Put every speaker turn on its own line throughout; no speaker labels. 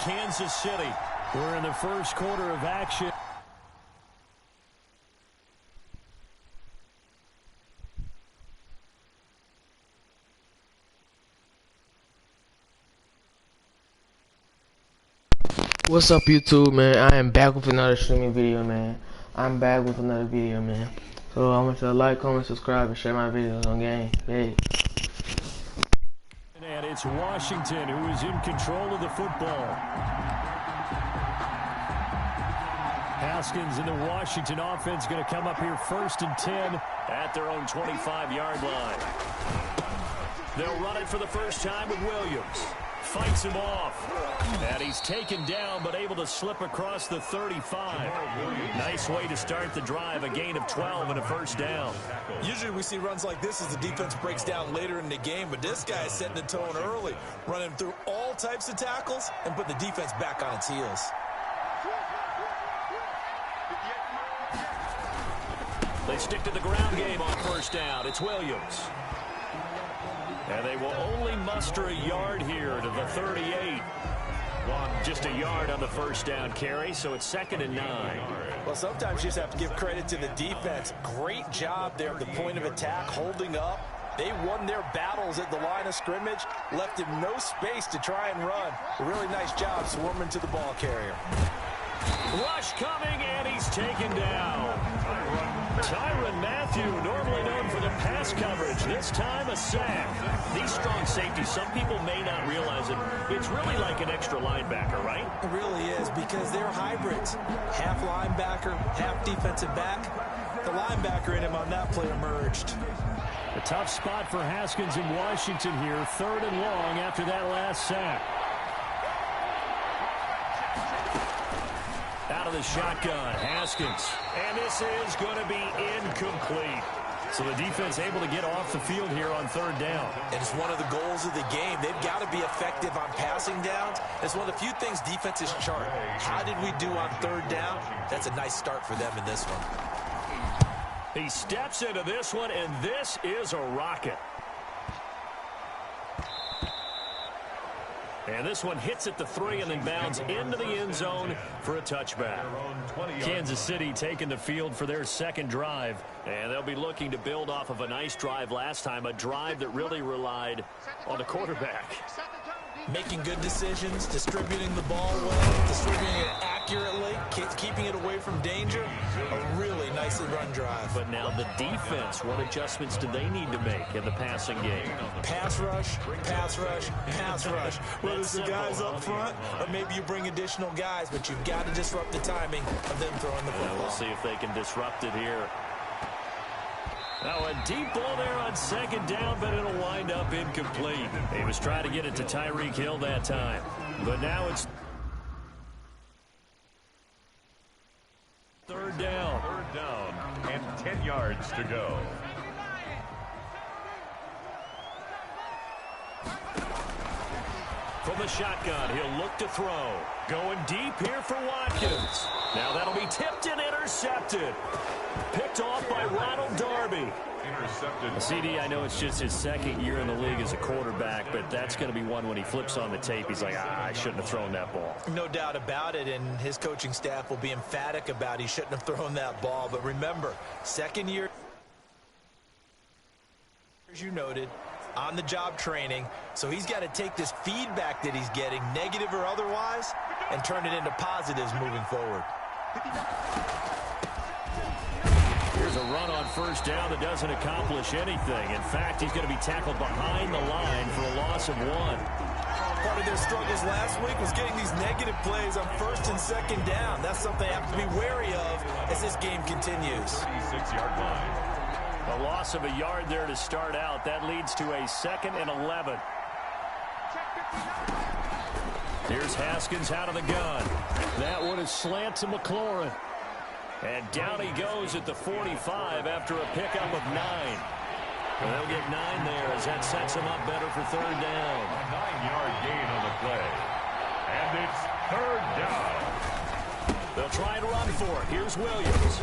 Kansas City. We're in the first quarter of action.
What's up, YouTube, man? I am back with another streaming video, man. So I want you to like, comment, subscribe, and share my videos on game. Hey.
And it's Washington who is in control of the football. Haskins and the Washington offense going to come up here 1st and 10 at their own 25-yard line. They'll run it for the first time with Williams. Fights him off. And he's taken down, but able to slip across the 35. Nice way to start the drive, a gain of 12 and a first down.
Usually we see runs like this as the defense breaks down later in the game, but this guy is setting the tone early, running through all types of tackles and putting the defense back on its heels.
They stick to the ground game on first down. It's Williams. And they will only muster a yard here to the 38. Just a yard on the first down carry, so it's 2nd and 9.
Well, sometimes you just have to give credit to the defense. Great job there at the point of attack, holding up. They won their battles at the line of scrimmage, left him no space to try and run. A really nice job swarming to the ball carrier.
Rush coming, and he's taken down. Tyrann Mathieu, normally known for the pass coverage, this time a sack. These strong safeties, some people may not realize it. It's really like an extra linebacker, right?
It really is, because they're hybrids. Half linebacker, half defensive back. The linebacker in him on that play emerged.
A tough spot for Haskins in Washington here, 3rd and long after that last sack. Out of the shotgun, Haskins. And this is going to be incomplete. So the defense able to get off the field here on 3rd down.
And it's one of the goals of the game. They've got to be effective on passing downs. It's one of the few things defenses chart. How did we do on 3rd down? That's a nice start for them in this one.
He steps into this one, and this is a rocket. And this one hits at the 3 and then bounds into the end zone for a touchback. Kansas City taking the field for their 2nd drive. And they'll be looking to build off of a nice drive last time, a drive that really relied on the quarterback.
Making good decisions, distributing the ball well, distributing it accurately, keeping it away from danger. A really nicely run drive.
But now the defense, what adjustments do they need to make in the passing game?
Pass rush, pass rush, pass rush. Whether it's the guys up front or maybe you bring additional guys, but you've got to disrupt the timing of them throwing the football.
We'll see if they can disrupt it here. Now a deep ball there on 2nd down, but it'll wind up incomplete. He was trying to get it to Tyreek Hill that time. But now it's 3rd down.
3rd down and 10 yards to go.
From the shotgun, he'll look to throw. Going deep here for Watkins. Now that'll be tipped and intercepted. Picked off by Ronald Darby.
Intercepted.
CD, I know it's just his 2nd year in the league as a quarterback, but that's going to be one when he flips on the tape. He's like, I shouldn't have thrown that ball.
No doubt about it, and his coaching staff will be emphatic about he shouldn't have thrown that ball. But remember, 2nd year, as you noted, on-the-job training, so he's got to take this feedback that he's getting, negative or otherwise, and turn it into positives moving forward.
Here's a run on 1st down that doesn't accomplish anything. In fact, he's going to be tackled behind the line for a loss of 1.
Part of their struggles last week was getting these negative plays on 1st and 2nd down. That's something they have to be wary of as this game continues.
36-yard line.
A loss of a yard there to start out. That leads to a 2nd and 11. Here's Haskins out of the gun. That one is slant to McLaurin. And down he goes at the 45 after a pickup of 9. Well, they'll get 9 there as that sets him up better for 3rd down.
A 9-yard gain on the play. And it's 3rd down.
They'll try and run for it. Here's Williams.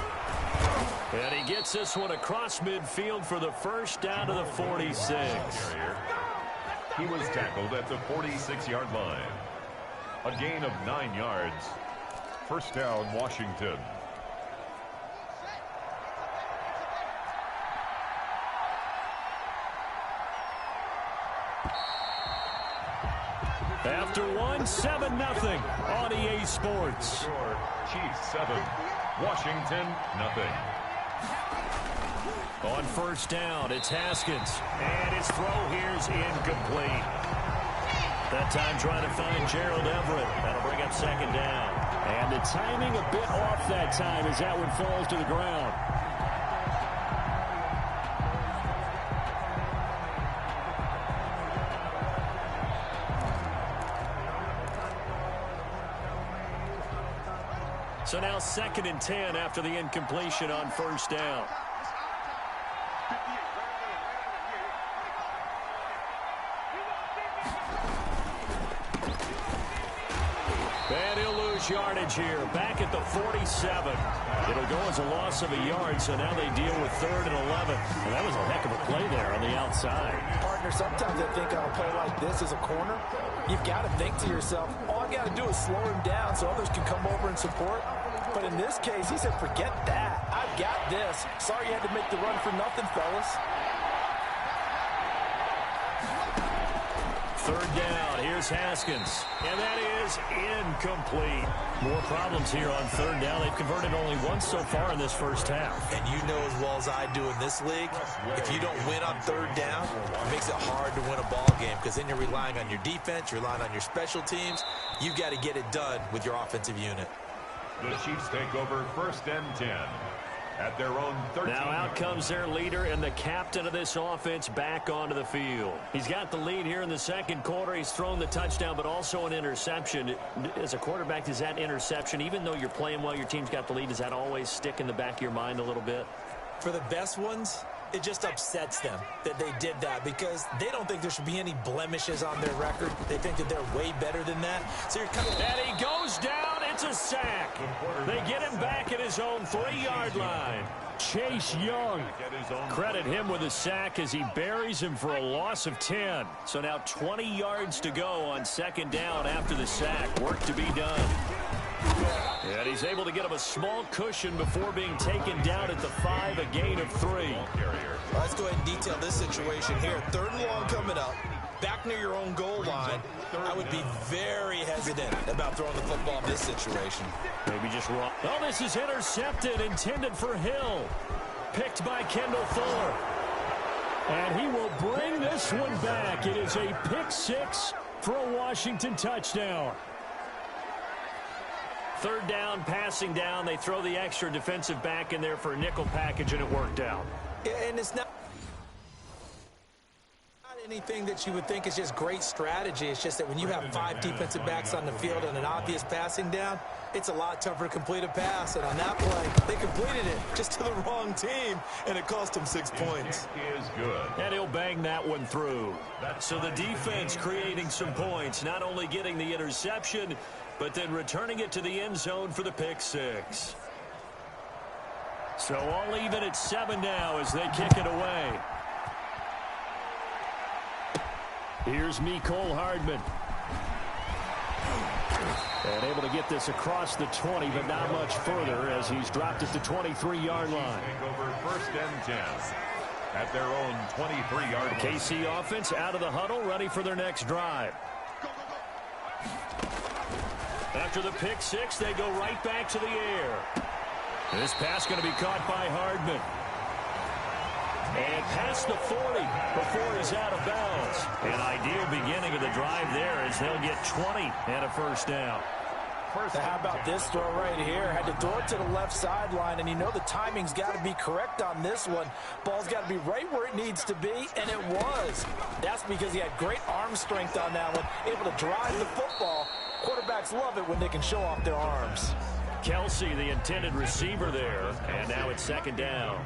And he gets this one across midfield for the first down to the 46.
He was tackled at the 46-yard line. A gain of 9 yards. First down, Washington.
After one, 7-0 on EA Sports.
Score, Chiefs 7, Washington nothing.
On first down, it's Haskins. And his throw here's incomplete. That time trying to find Gerald Everett. That'll bring up second down. And the timing a bit off that time as that one falls to the ground. So now 2nd and 10 after the incompletion on first down. And he'll lose yardage here. Back at the 47. It'll go as a loss of a yard, so now they deal with 3rd and 11. And that was a heck of a play there on the outside.
Partner, sometimes I think on a play like this as a corner, you've got to think to yourself, all I got to do is slow him down so others can come over and support. But in this case, he said, forget that. I've got this. Sorry you had to make the run for nothing, fellas.
3rd down. Here's Haskins. And that is incomplete. More problems here on 3rd down. They've converted only once so far in this first half.
And you know as well as I do in this league, if you don't win on 3rd down, it makes it hard to win a ball game because then you're relying on your defense, you're relying on your special teams. You've got to get it done with your offensive unit.
The Chiefs take over 1st and 10 at their own 13.
Now out comes their leader and the captain of this offense back onto the field. He's got the lead here in the 2nd quarter. He's thrown the touchdown, but also an interception. As a quarterback, does that interception, even though you're playing well, your team's got the lead, does that always stick in the back of your mind a little bit?
For the best ones, it just upsets them that they did that because they don't think there should be any blemishes on their record. They think that they're way better than that. So you're kind of...
And he goes down. It's a sack. They get him back at his own 3-yard line. Chase Young. Credit him with a sack as he buries him for a loss of 10. So now 20 yards to go on 2nd down after the sack. Work to be done. And he's able to get him a small cushion before being taken down at the 5, a gain of 3.
Let's go ahead and detail this situation here. 3rd and long coming up. Back near your own goal line. I would be very hesitant about throwing the football in this situation.
Maybe just wrong. Oh, this is intercepted, intended for Hill. Picked by Kendall Fuller. And he will bring this one back. It is a pick 6 for a Washington touchdown. 3rd down, passing down. They throw the extra defensive back in there for a nickel package, and it worked out.
And it's not anything that you would think is just great strategy. It's just that when you have 5 defensive backs on the field and an obvious passing down, it's a lot tougher to complete a pass. And on that play, they completed it just to the wrong team, and it cost them 6 points.
Is good.
And he'll bang that one through. So the defense creating some points, not only getting the interception, but then returning it to the end zone for the pick 6. So all even at 7 now as they kick it away. Here's Mecole Hardman. And able to get this across the 20, but not much further as he's dropped it to 23-yard line.
Take over 1st and 10 at their own 23-yard line.
KC offense out of the huddle, ready for their next drive. After the pick 6, they go right back to the air. This pass going to be caught by Hardman. And past the 40 before he's out of bounds. An ideal beginning of the drive there as they'll get 20 and a first down.
Now, how about this throw right here? Had to throw it to the left sideline, and you know the timing's got to be correct on this one. Ball's got to be right where it needs to be, and it was. That's because he had great arm strength on that one, able to drive the football. Quarterbacks love it when they can show off their arms.
Kelsey, the intended receiver there, and now it's 2nd down.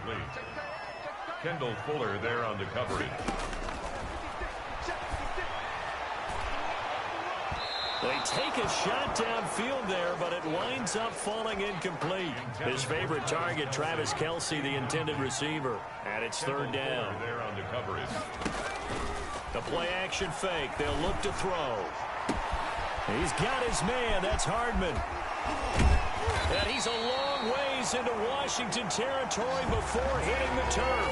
Kendall Fuller there on the coverage.
They take a shot downfield there, but it winds up falling incomplete. His favorite target, Travis Kelsey, the intended receiver. And it's 3rd down.
There on the coverage.
The play action fake. They'll look to throw. He's got his man. That's Hardman. And he's a long ways into Washington territory before hitting the turf.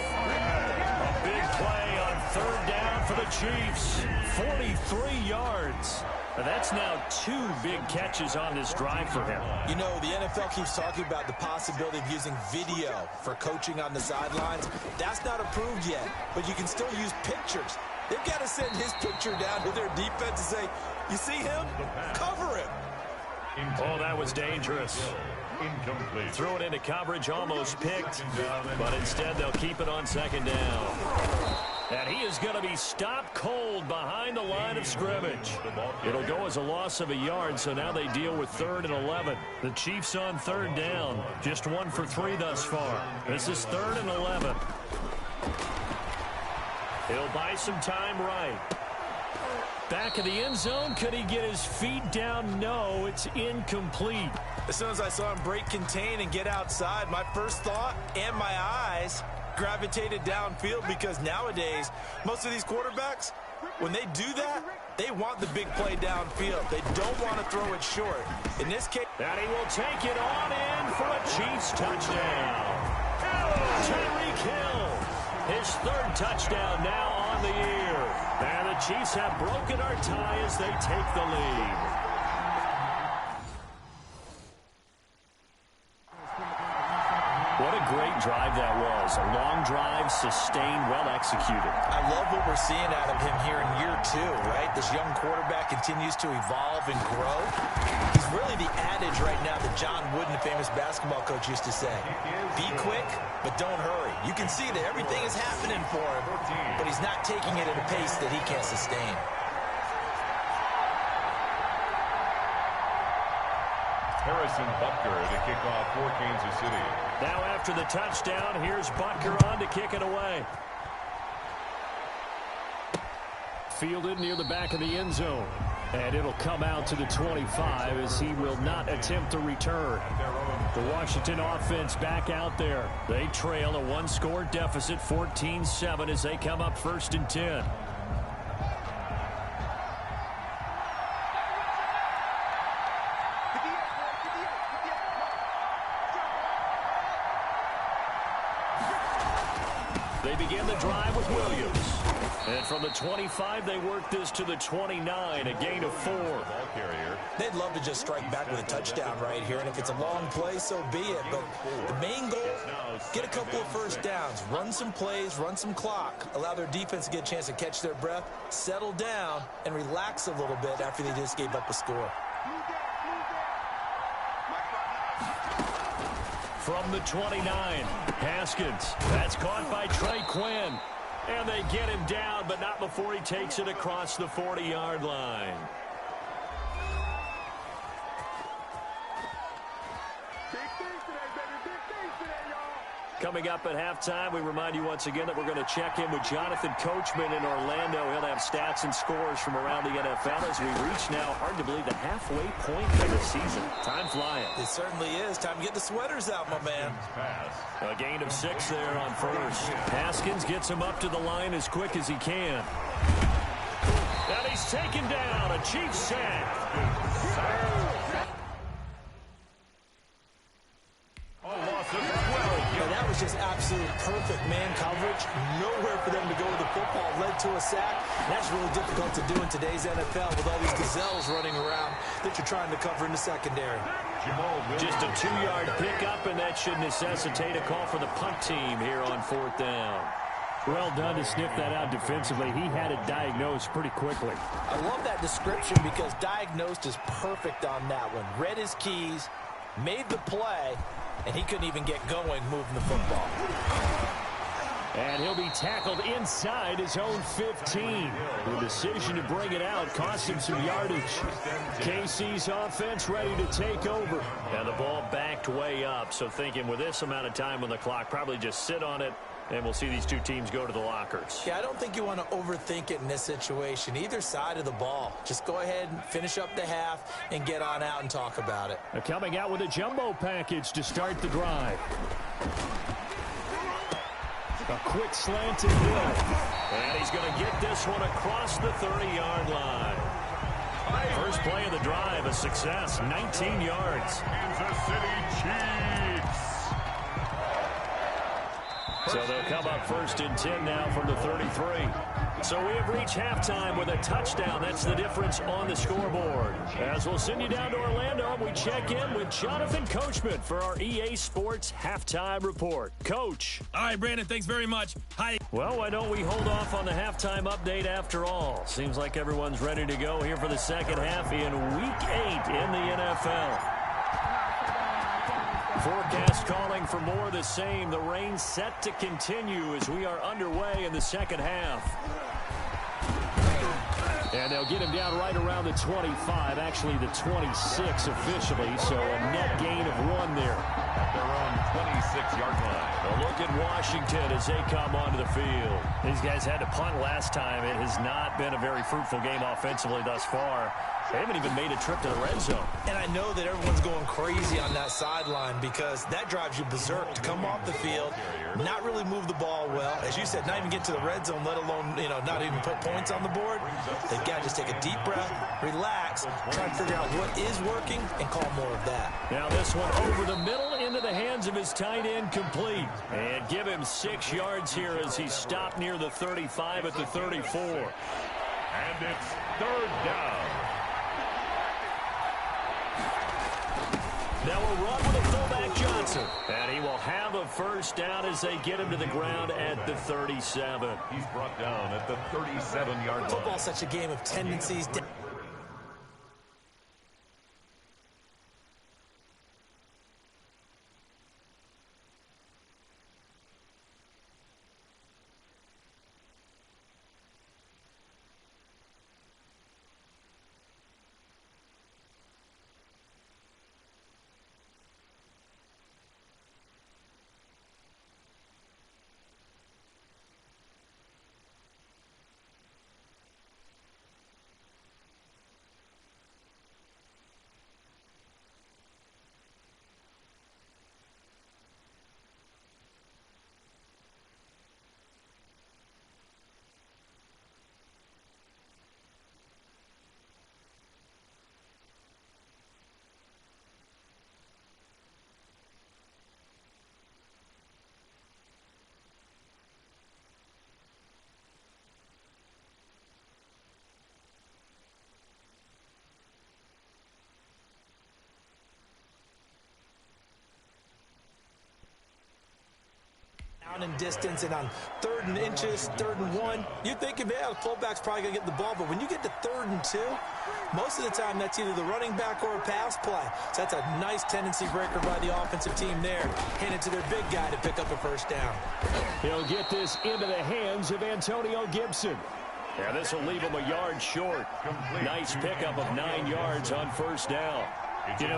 A big play on third down for the Chiefs. 43 yards. That's now 2 big catches on this drive for him.
You know, the NFL keeps talking about the possibility of using video for coaching on the sidelines. That's not approved yet, but you can still use pictures. They've got to send his picture down to their defense and say, you see him? Cover him.
Oh, that was dangerous.
Incomplete.
Threw it into coverage, almost picked, but instead they'll keep it on second down. And he is going to be stopped cold behind the line of scrimmage. It'll go as a loss of a yard, so now they deal with 3rd and 11. The Chiefs on third down, just 1 for 3 thus far. This is 3rd and 11. He'll buy some time right. Back of the end zone, could he get his feet down? No, it's incomplete.
As soon as I saw him break contain and get outside, my first thought and my eyes gravitated downfield, because nowadays, most of these quarterbacks, when they do that, they want the big play downfield. They don't want to throw it short. In this case,
and he will take it on in for a Chiefs touchdown. Tyreek Hill, his 3rd touchdown now on the year. And the Chiefs have broken our tie as they take the lead. What a great drive that was. A long drive, sustained, well executed.
I love what we're seeing out of him here in year 2, right? This young quarterback continues to evolve and grow. He's really the adage right now that John Wooden, the famous basketball coach, used to say. Be quick, but don't hurry. You can see that everything is happening for him, but he's not taking it at a pace that he can't sustain.
Harrison Butker to kick off for Kansas City.
Now after the touchdown, here's Butker on to kick it away. Fielded near the back of the end zone. And it'll come out to the 25 as he will not attempt to return. The Washington offense back out there. They trail a 1-score deficit, 14-7, as they come up 1st and 10. They begin the drive with Williams. And from the 25, they work this to the 29, a gain of 4.
They'd love to just strike back with a touchdown right here, and if it's a long play, so be it. But the main goal, get a couple of first downs, run some plays, run some clock, allow their defense to get a chance to catch their breath, settle down, and relax a little bit after they just gave up a score.
From the 29, Haskins. That's caught by Trey Quinn. And they get him down, but not before he takes it across the 40-yard line. Coming up at halftime, we remind you once again that we're going to check in with Jonathan Coachman in Orlando. He'll have stats and scores from around the NFL as we reach now, hard to believe, the halfway point of the season. Time flying.
It certainly is. Time to get the sweaters out, my man.
A gain of 6 there on first. Haskins gets him up to the line as quick as he can. And he's taken down. A Chiefs sack.
That was just absolute perfect man coverage. Nowhere for them to go with the football. Led to a sack. That's really difficult to do in today's NFL with all these gazelles running around that you're trying to cover in the secondary.
Just a 2-yard pickup, and that should necessitate a call for the punt team here on 4th down. Well done to sniff that out defensively. He had it diagnosed pretty quickly.
I love that description because diagnosed is perfect on that one. Read his keys, made the play, and he couldn't even get going moving the football.
And he'll be tackled inside his own 15. The decision to bring it out cost him some yardage. KC's offense ready to take over. And the ball backed way up, so thinking with this amount of time on the clock, probably just sit on it, and we'll see these two teams go to the lockers.
Yeah, I don't think you want to overthink it in this situation. Either side of the ball. Just go ahead and finish up the half and get on out and talk about it.
They're coming out with a jumbo package to start the drive. A quick slanted Hill. And he's going to get this one across the 30-yard line. First play of the drive, a success, 19 yards.
Kansas City Chiefs.
So they'll come up first and 10 now from the 33. So we have reached halftime with a touchdown. That's the difference on the scoreboard. As we'll send you down to Orlando, we check in with Jonathan Coachman for our EA Sports Halftime Report. Coach.
All right, Brandon, thanks very much. Hi.
Well, why don't we hold off on the halftime update after all? Seems like everyone's ready to go here for the second half in Week 8 in the NFL. Forecast calling for more of the same. The rain set to continue as we are underway in the second half. And they'll get him down right around the 25, actually the 26 officially, so a net gain of 1 there.
At their own 26-yard line.
Well, look at Washington as they come onto the field. These guys had to punt last time. It has not been a very fruitful game offensively thus far. They haven't even made a trip to the red zone.
And I know that everyone's going crazy on that sideline because that drives you berserk to come off the field, not really move the ball well. As you said, not even get to the red zone, let alone, not even put points on the board. They've got to just take a deep breath, relax, try and figure out what is working, and call more of that.
Now this one over the middle into the hands of his tight end, complete. And give him 6 yards here as he's stopped near the 35 at the 34.
And it's third down.
Now we'll run with a fullback Johnson. And he will have a first down as they get him to the ground at the 37.
He's brought down at the 37-yard line.
Football's such a game of tendencies. In distance and on 3rd and inches, 3rd and 1, you're thinking, man, the fullback's probably going to get the ball. But when you get to 3rd and 2, most of the time that's either the running back or a pass play. So that's a nice tendency breaker by the offensive team there. Hand it to their big guy to pick up a first down.
He'll get this into the hands of Antonio Gibson. Yeah, this will leave him a yard short. Nice pickup of 9 yards on first down.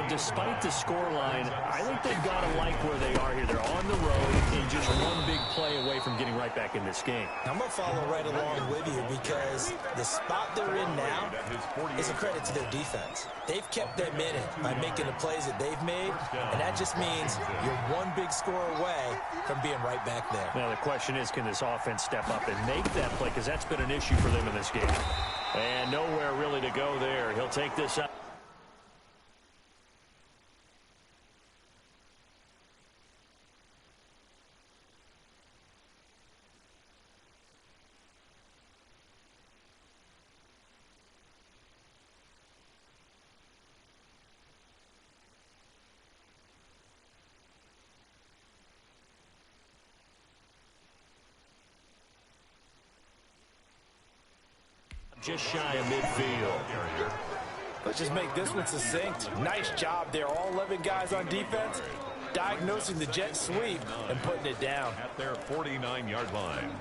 Despite the scoreline, I think they've got to like where they are here. They're on the road and just one big play away from getting right back in this game.
I'm going to follow right along with you because the spot they're in now is a credit to their defense. They've kept them in it by making the plays that they've made, and that just means you're one big score away from being right back there.
Now, the question is, can this offense step up and make that play? Because that's been an issue for them in this game. And nowhere really to go there. He'll take this out. Just shy of midfield.
Let's just make this one succinct. Nice job there. All 11 guys on defense diagnosing the jet sweep and putting it down.
At their 49-yard line.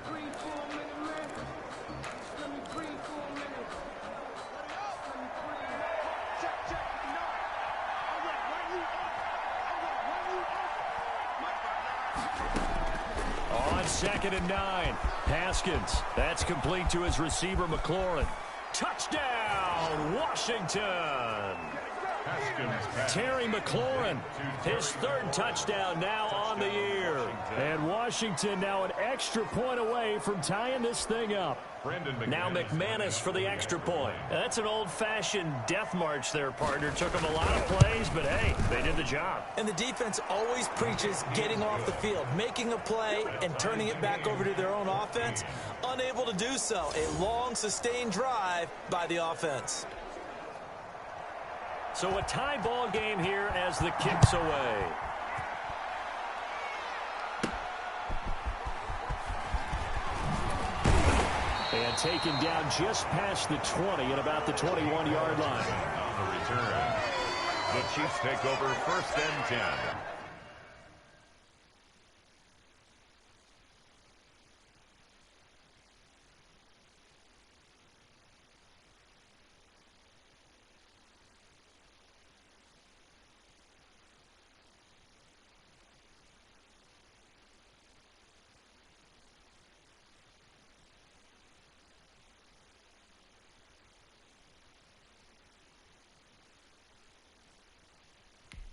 On 2nd and 9, Haskins. That's complete to his receiver, McLaurin. Touchdown, Washington! Terry McLaurin, his third touchdown now on the year. And Washington now an extra point away from tying this thing up. Now McManus for the extra point. That's an old-fashioned death march there, partner. Took them a lot of plays, but hey, they did the job.
And the defense always preaches getting off the field, making a play, and turning it back over to their own offense. Unable to do so. A long, sustained drive by the offense.
So a tie ball game here as the kick's away. And taken down just past the 20 at about the 21-yard line.
On the return, the Chiefs take over 1st and 10.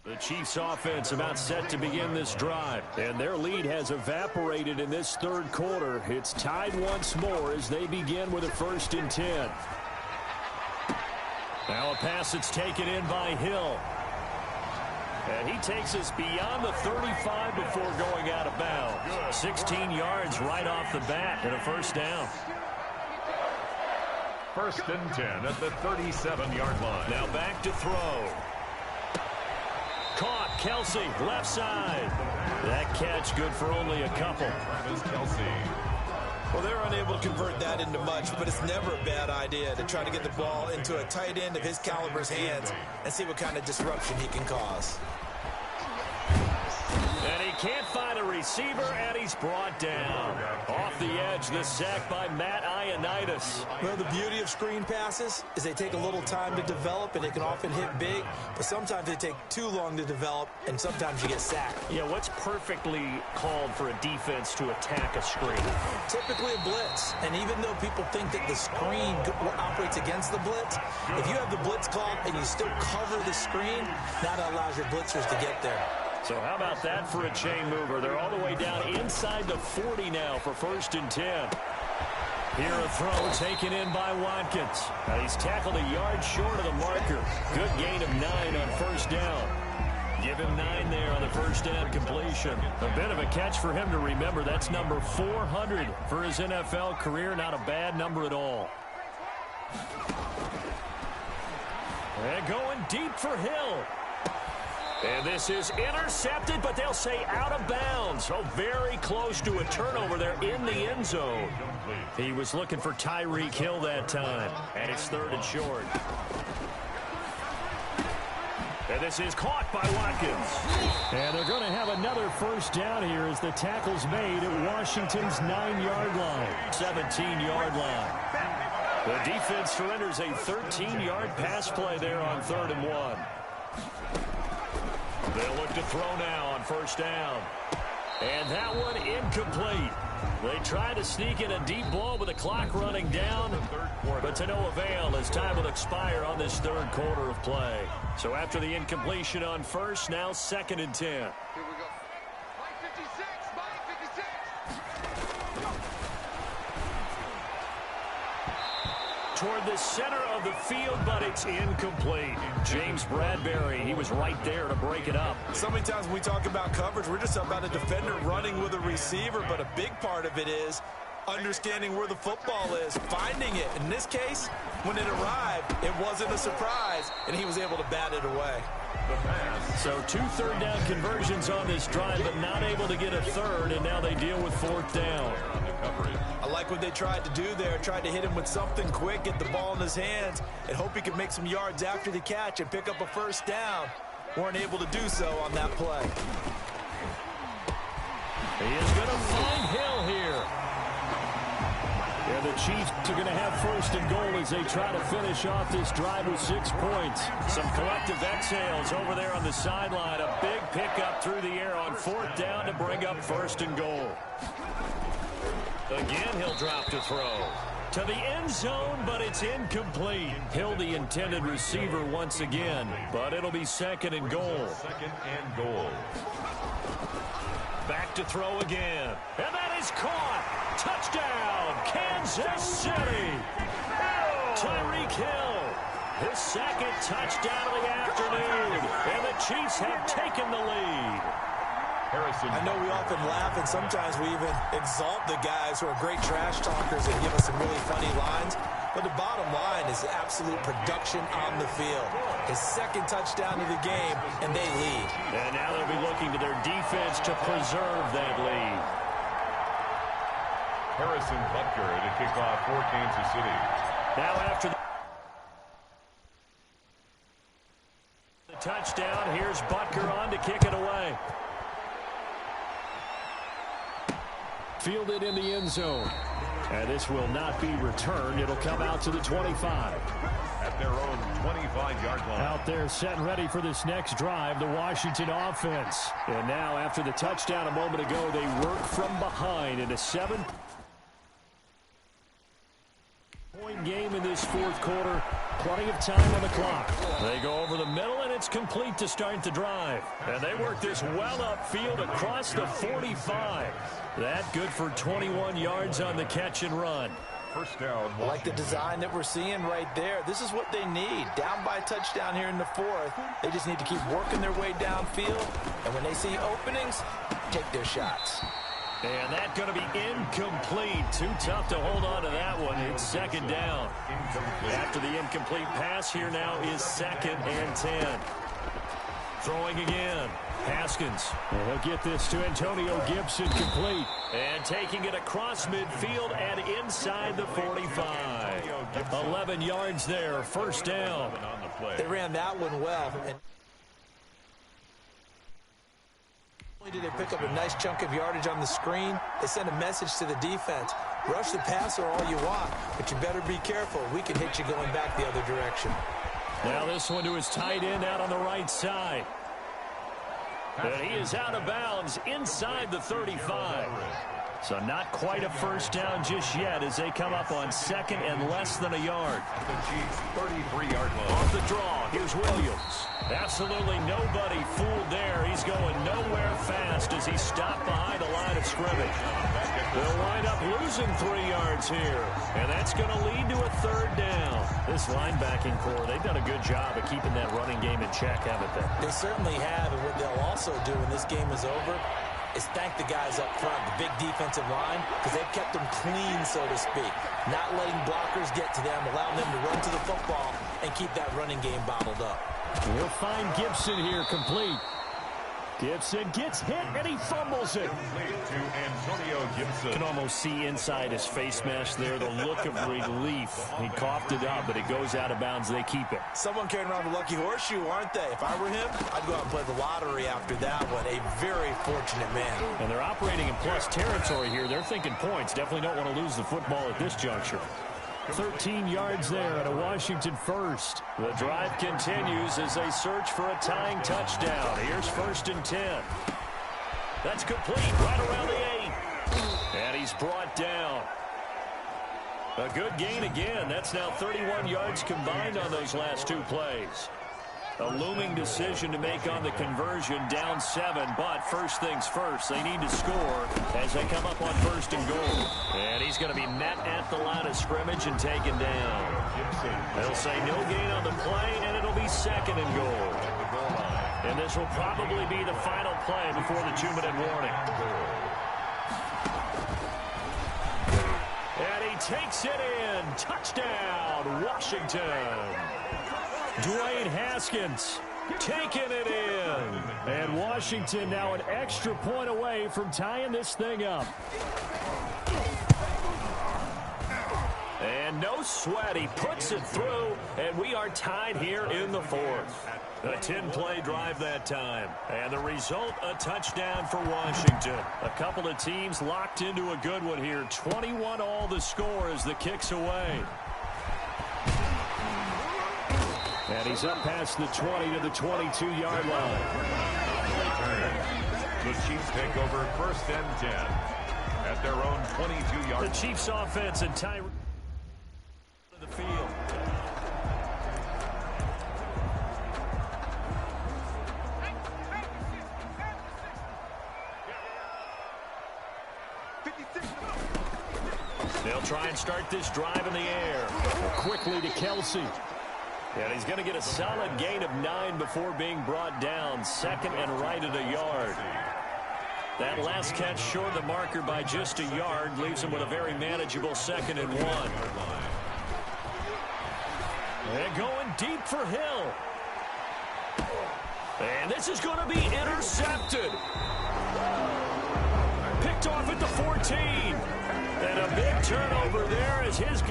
The Chiefs offense about set to begin this drive, and their lead has evaporated in this third quarter. It's tied once more as they begin with a 1st and 10. Now a pass that's taken in by Hill. And he takes us beyond the 35 before going out of bounds. 16 yards right off the bat and a 1st down.
1st and 10 at the 37-yard line.
Now back to throw. Caught, Kelsey, left side. That catch good for only a couple.
Is Kelsey.
Well, they're unable to convert that into much, but it's never a bad idea to try to get the ball into a tight end of his caliber's hands and see what kind of disruption he can cause.
And he can't find a receiver, and he's brought down. Off the edge, the sack by Matt Ioannidis.
Well, the beauty of screen passes is they take a little time to develop, and they can often hit big, but sometimes they take too long to develop, and sometimes you get sacked.
Yeah, what's perfectly called for a defense to attack a screen?
Typically a blitz, and even though people think that the screen operates against the blitz, if you have the blitz called and you still cover the screen, that allows your blitzers to get there.
So how about that for a chain mover? They're all the way down inside the 40 now for 1st and 10. Here a throw taken in by Watkins. Now he's tackled a yard short of the marker. Good gain of 9 on 1st down. Give him 9 there on the 1st down completion. A bit of a catch for him to remember. That's number 400 for his NFL career. Not a bad number at all. And going deep for Hill. And this is intercepted, but they'll say out of bounds. So very close to a turnover there in the end zone. He was looking for Tyreek Hill that time. And it's 3rd and short. And this is caught by Watkins. And they're going to have another 1st down here as the tackle's made at Washington's 9-yard line. 17-yard line. The defense surrenders a 13-yard pass play there on 3rd and 1. They'll look to throw now on 1st down. And that one incomplete. They try to sneak in a deep ball with the clock running down, but to no avail as time will expire on this 3rd quarter of play. So after the incompletion on 1st, now 2nd and 10.
Here we go. Mike 56, Mike 56.
Toward the center of the field, but it's incomplete. James Bradbury, he was right there to break it up.
So many times when we talk about coverage, we're just about a defender running with a receiver, but a big part of it is understanding where the football is, finding it. In this case, when it arrived, it wasn't a surprise, and he was able to bat it away.
So 2 3rd down conversions on this drive, but not able to get a 3rd, and now they deal with 4th down.
I like what they tried to do there, tried to hit him with something quick, get the ball in his hands, and hope he could make some yards after the catch and pick up a 1st down. Weren't able to do so on that play.
He is going to find Hill here. And the Chiefs are going to have 1st and goal as they try to finish off this drive with 6 points. Some collective exhales over there on the sideline. A big pickup through the air on 4th down to bring up 1st and goal. Again, he'll drop to throw. To the end zone, but it's incomplete. Hill the intended receiver once again, but it'll be second and goal.
Second and goal.
Back to throw again. And that is caught. Touchdown, Kansas City. Tyreek Hill, his second touchdown of the afternoon. And the Chiefs have taken the lead.
I know we often laugh, and sometimes we even exalt the guys who are great trash talkers and give us some really funny lines. But the bottom line is absolute production on the field. His second touchdown of the game, and they lead.
And now they'll be looking to their defense to preserve that lead.
Harrison Butker to kick off for Kansas City.
Now after the touchdown, here's Butker on to kick it away. Fielded in the end zone. And this will not be returned. It'll come out to the 25.
At their own 25-yard line.
Out there set and ready for this next drive, the Washington offense. And now after the touchdown a moment ago, they work from behind in a 7-point game in this fourth quarter. Plenty of time on the clock. They go over the middle, and it's complete to start the drive. And they work this well upfield across the 45. That good for 21 yards on the catch and run.
First down.
I like the design that we're seeing right there. This is what they need. Down by a touchdown here in the fourth. They just need to keep working their way downfield. And when they see openings, take their shots.
And that's going to be incomplete. Too tough to hold on to that one. It's second down. After the incomplete pass, here now is 2nd and 10. Throwing again. Haskins. And he'll get this to Antonio Gibson complete. And taking it across midfield and inside the 45. 11 yards there. First down.
They ran that one well. And did they pick up a nice chunk of yardage on the screen? They send a message to the defense. Rush the passer all you want, but you better be careful. We can hit you going back the other direction.
Now this one to his tight end out on the right side. And he is out of bounds inside the 35. So not quite a first down just yet as they come up on 2nd and less than a yard.
The Chiefs 33-yard line.
Off the draw, here's Williams. Absolutely nobody fooled there. He's going nowhere fast as he stopped behind the line of scrimmage. They'll wind up losing 3 yards here. And that's going to lead to a third down. This linebacking core, they've done a good job of keeping that running game in check, haven't they?
They certainly have, and what they'll also do when this game is over is thank the guys up front, the big defensive line, because they've kept them clean, so to speak. Not letting blockers get to them, allowing them to run to the football and keep that running game bottled up.
We'll find Gibson here complete. Gibson gets hit, and he fumbles it.
To Antonio Gibson.
You can almost see inside his face mask there the look of relief. He coughed it up, but it goes out of bounds. They keep it.
Someone carrying around a lucky horseshoe, aren't they? If I were him, I'd go out and play the lottery after that one. A very fortunate man.
And they're operating in plus territory here. They're thinking points. Definitely don't want to lose the football at this juncture. 13 yards there at a Washington first. The drive continues as they search for a tying touchdown. Here's 1st and 10. That's complete right around the 8. And he's brought down. A good gain again. That's now 31 yards combined on those last 2 plays. A looming decision to make on the conversion, down 7, but first things first, they need to score as they come up on 1st and goal. And he's going to be met at the line of scrimmage and taken down. They'll say no gain on the play, and it'll be 2nd and goal. And this will probably be the final play before the 2-minute warning. And he takes it in. Touchdown, Washington. Dwayne Haskins taking it in. And Washington now an extra point away from tying this thing up. And no sweat. He puts it through, and we are tied here in the 4th. A 10-play drive that time. And the result, a touchdown for Washington. A couple of teams locked into a good one here. 21 all the score as the kick's away. And he's up past the 20 to the 22-yard line.
The Chiefs take over 1st and 10 at their own 22-yard line.
The Chiefs offense and Tyreek. They'll try and start this drive in the air. Quickly to Kelsey. And he's going to get a solid gain of 9 before being brought down. Second and right at a yard. That last catch short the marker by just a yard leaves him with a very manageable 2nd and 1. And going deep for Hill. And this is going to be intercepted. Picked off at the 14. And a big turnover there as his guy.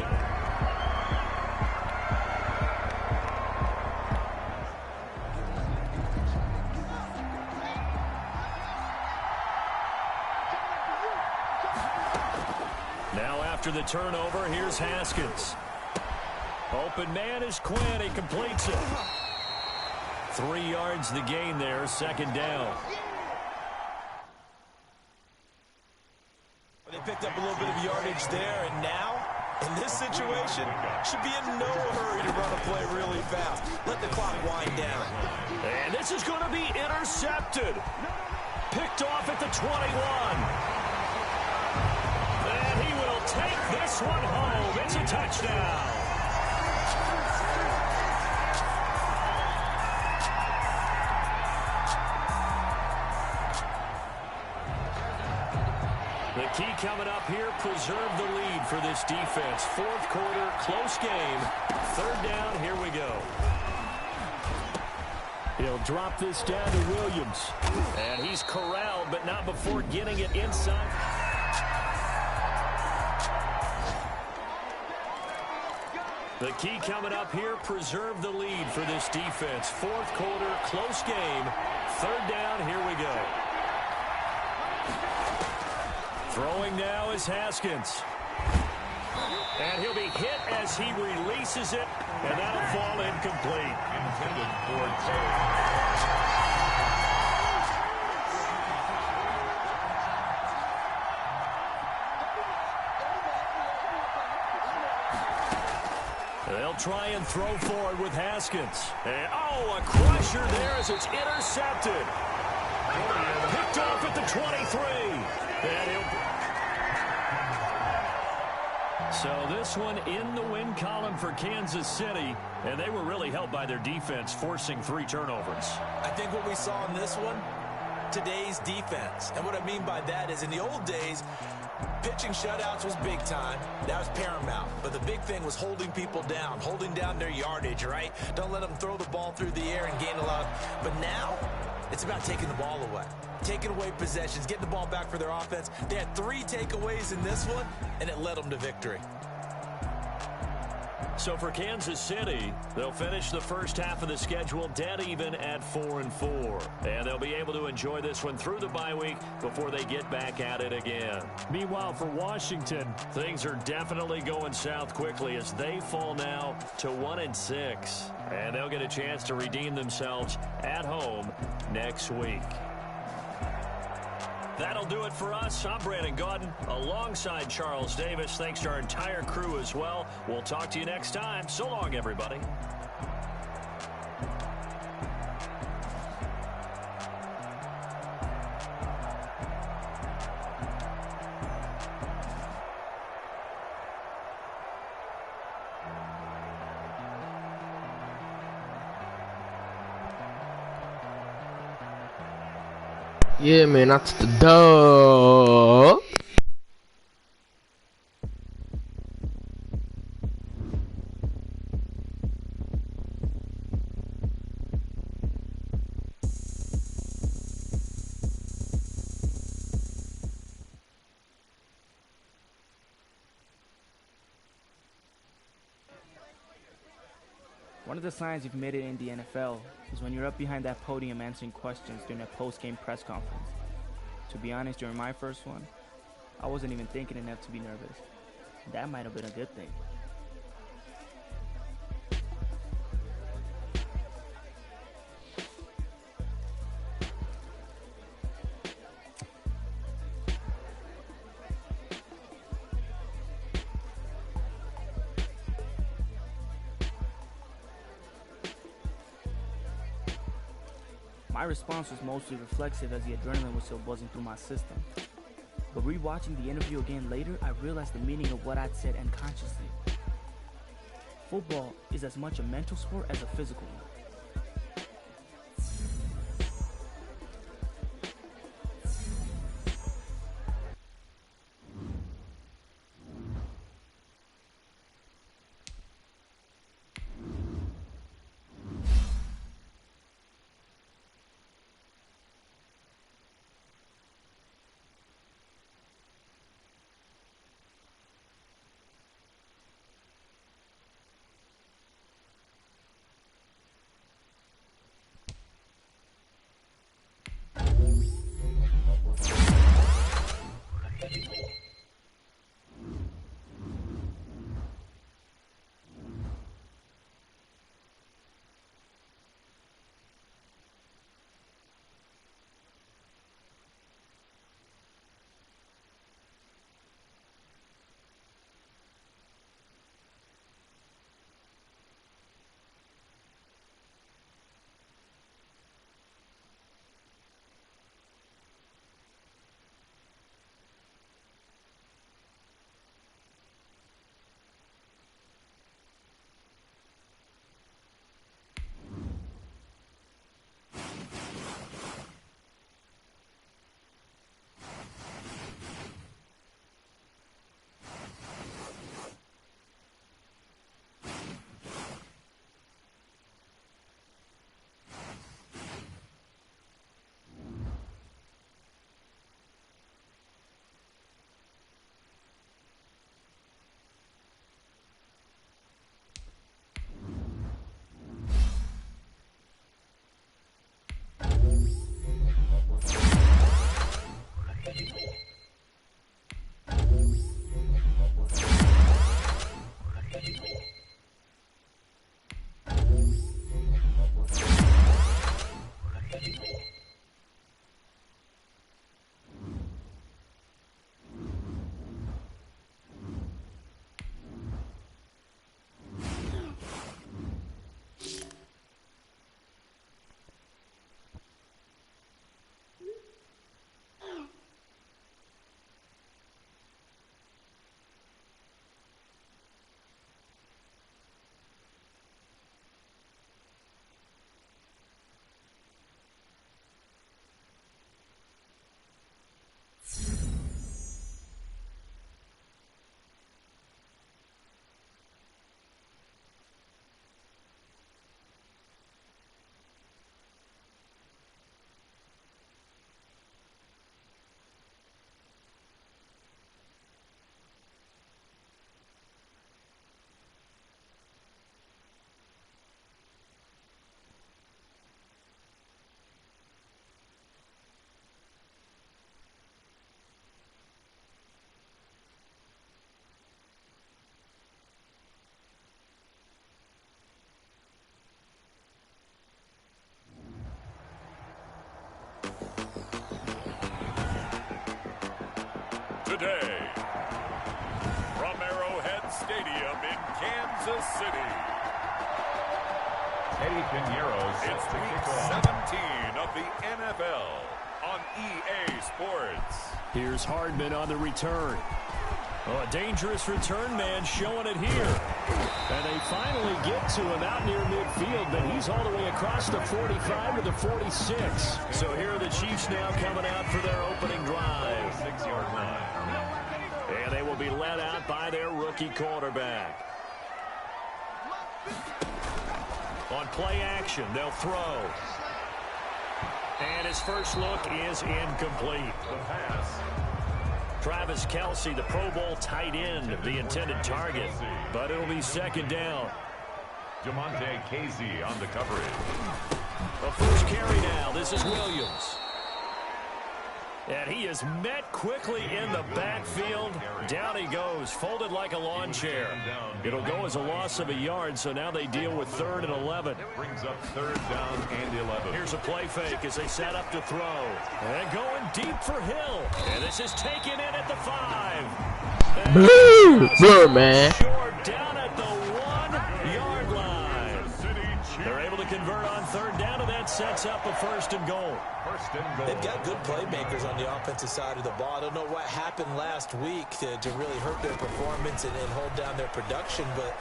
Now after the turnover, here's Haskins. Open man is Quinn. He completes it. 3 yards the gain there, 2nd down.
They picked up a little bit of yardage there, and now, in this situation, should be in no hurry to run a play really fast. Let the clock wind down.
And this is going to be intercepted. Picked off at the 21. And he will take this one home. It's a touchdown. The key coming up here, preserve the lead for this defense. 4th quarter, close game. 3rd down, here we go. He'll drop this down to Williams. And he's corralled, but not before getting it inside. The key coming up here, preserve the lead for this defense. 4th quarter, close game. 3rd down, here we go. Throwing now is Haskins. And he'll be hit as he releases it, and that'll fall incomplete. Intended for They'll try and throw forward with Haskins. And, a crusher there as it's intercepted. Picked off at the 23. So this one in the win column for Kansas City, and they were really helped by their defense, forcing 3 turnovers.
I think what we saw in this one, today's defense. And what I mean by that is in the old days, pitching shutouts was big time. That was paramount. But the big thing was holding people down, holding down their yardage, right? Don't let them throw the ball through the air and gain a lot. But now, it's about taking the ball away. Taking away possessions, getting the ball back for their offense. They had 3 takeaways in this one, and it led them to victory.
So for Kansas City, they'll finish the first half of the schedule dead even at 4-4. And they'll be able to enjoy this one through the bye week before they get back at it again. Meanwhile, for Washington, things are definitely going south quickly as they fall now to 1-6. And they'll get a chance to redeem themselves at home next week. That'll do it for us. I'm Brandon Gaudin alongside Charles Davis. Thanks to our entire crew as well. We'll talk to you next time. So long, everybody.
Yeah, man, that's the dub.
One of the signs you've made it in the NFL is when you're up behind that podium answering questions during a post-game press conference. To be honest, during my first one, I wasn't even thinking enough to be nervous. That might have been a good thing. My response was mostly reflexive as the adrenaline was still buzzing through my system. But rewatching the interview again later, I realized the meaning of what I'd said unconsciously. Football is as much a mental sport as a physical one.
Today, from Arrowhead Stadium in Kansas City, Eddie Piñeros. It's week 17 of the NFL on EA Sports.
Here's Hardman on the return. Oh, a dangerous return man showing it here. And they finally get to him out near midfield, but he's all the way across the 45 to the 46. So here are the Chiefs now coming out for their opening drive.
6-yard line.
And they will be led out by their rookie quarterback. On play action, they'll throw. And his first look is incomplete.
The pass.
Travis Kelce, the Pro Bowl tight end, the intended target. But it'll be second down.
Jamonte Casey on the coverage.
The first carry now. This is Williams. And he is met quickly in the backfield. Down he goes, folded like a lawn chair. It'll go as a loss of a yard, so now they deal with 3rd and 11.
Brings up 3rd down and 11.
Here's a play fake as they set up to throw. And going deep for Hill. And this is taken in at the 5.
Blue, man.
Short down at the 1-yard line. They're able to convert on third down, and that sets up a first and goal.
First and goal.
They've got good playmakers on the offensive side of the ball. I don't know what happened last week to really hurt their performance and hold down their production, but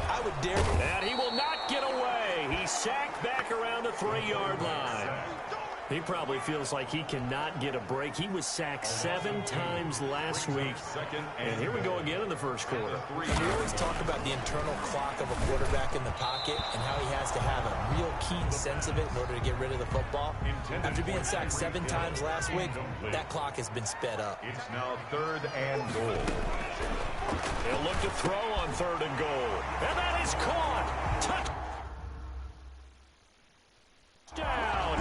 I would dare.
And he will not get away. He's sacked back around the 3-yard line. He probably feels like he cannot get a break. He was sacked 7 times last week. And here we go again in the first quarter.
We always talk about the internal clock of a quarterback in the pocket and how he has to have a real keen sense of it in order to get rid of the football. After being sacked 7 times last week, that clock has been sped up.
It's now 3rd and goal.
He'll look to throw on 3rd and goal. And that is caught. Touchdown.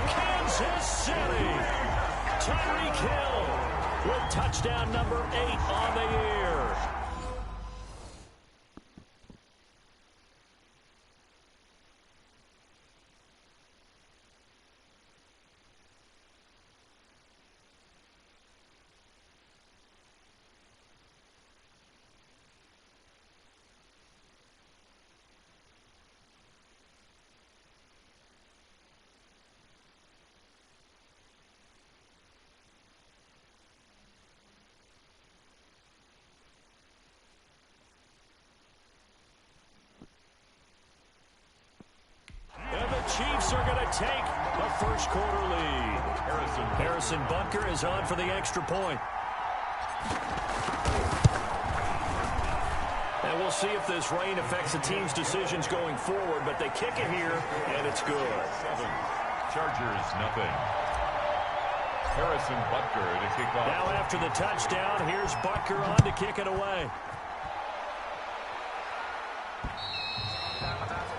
Kansas City. Tyreek Hill with touchdown number 8 on the year. Chiefs are going to take a first quarter lead. Harrison Butker is on for the extra point. And we'll see if this rain affects the team's decisions going forward, but they kick it here, and it's good.
Chargers, nothing. Harrison Butker to kick off.
Now after the touchdown, here's Butker on to kick it away.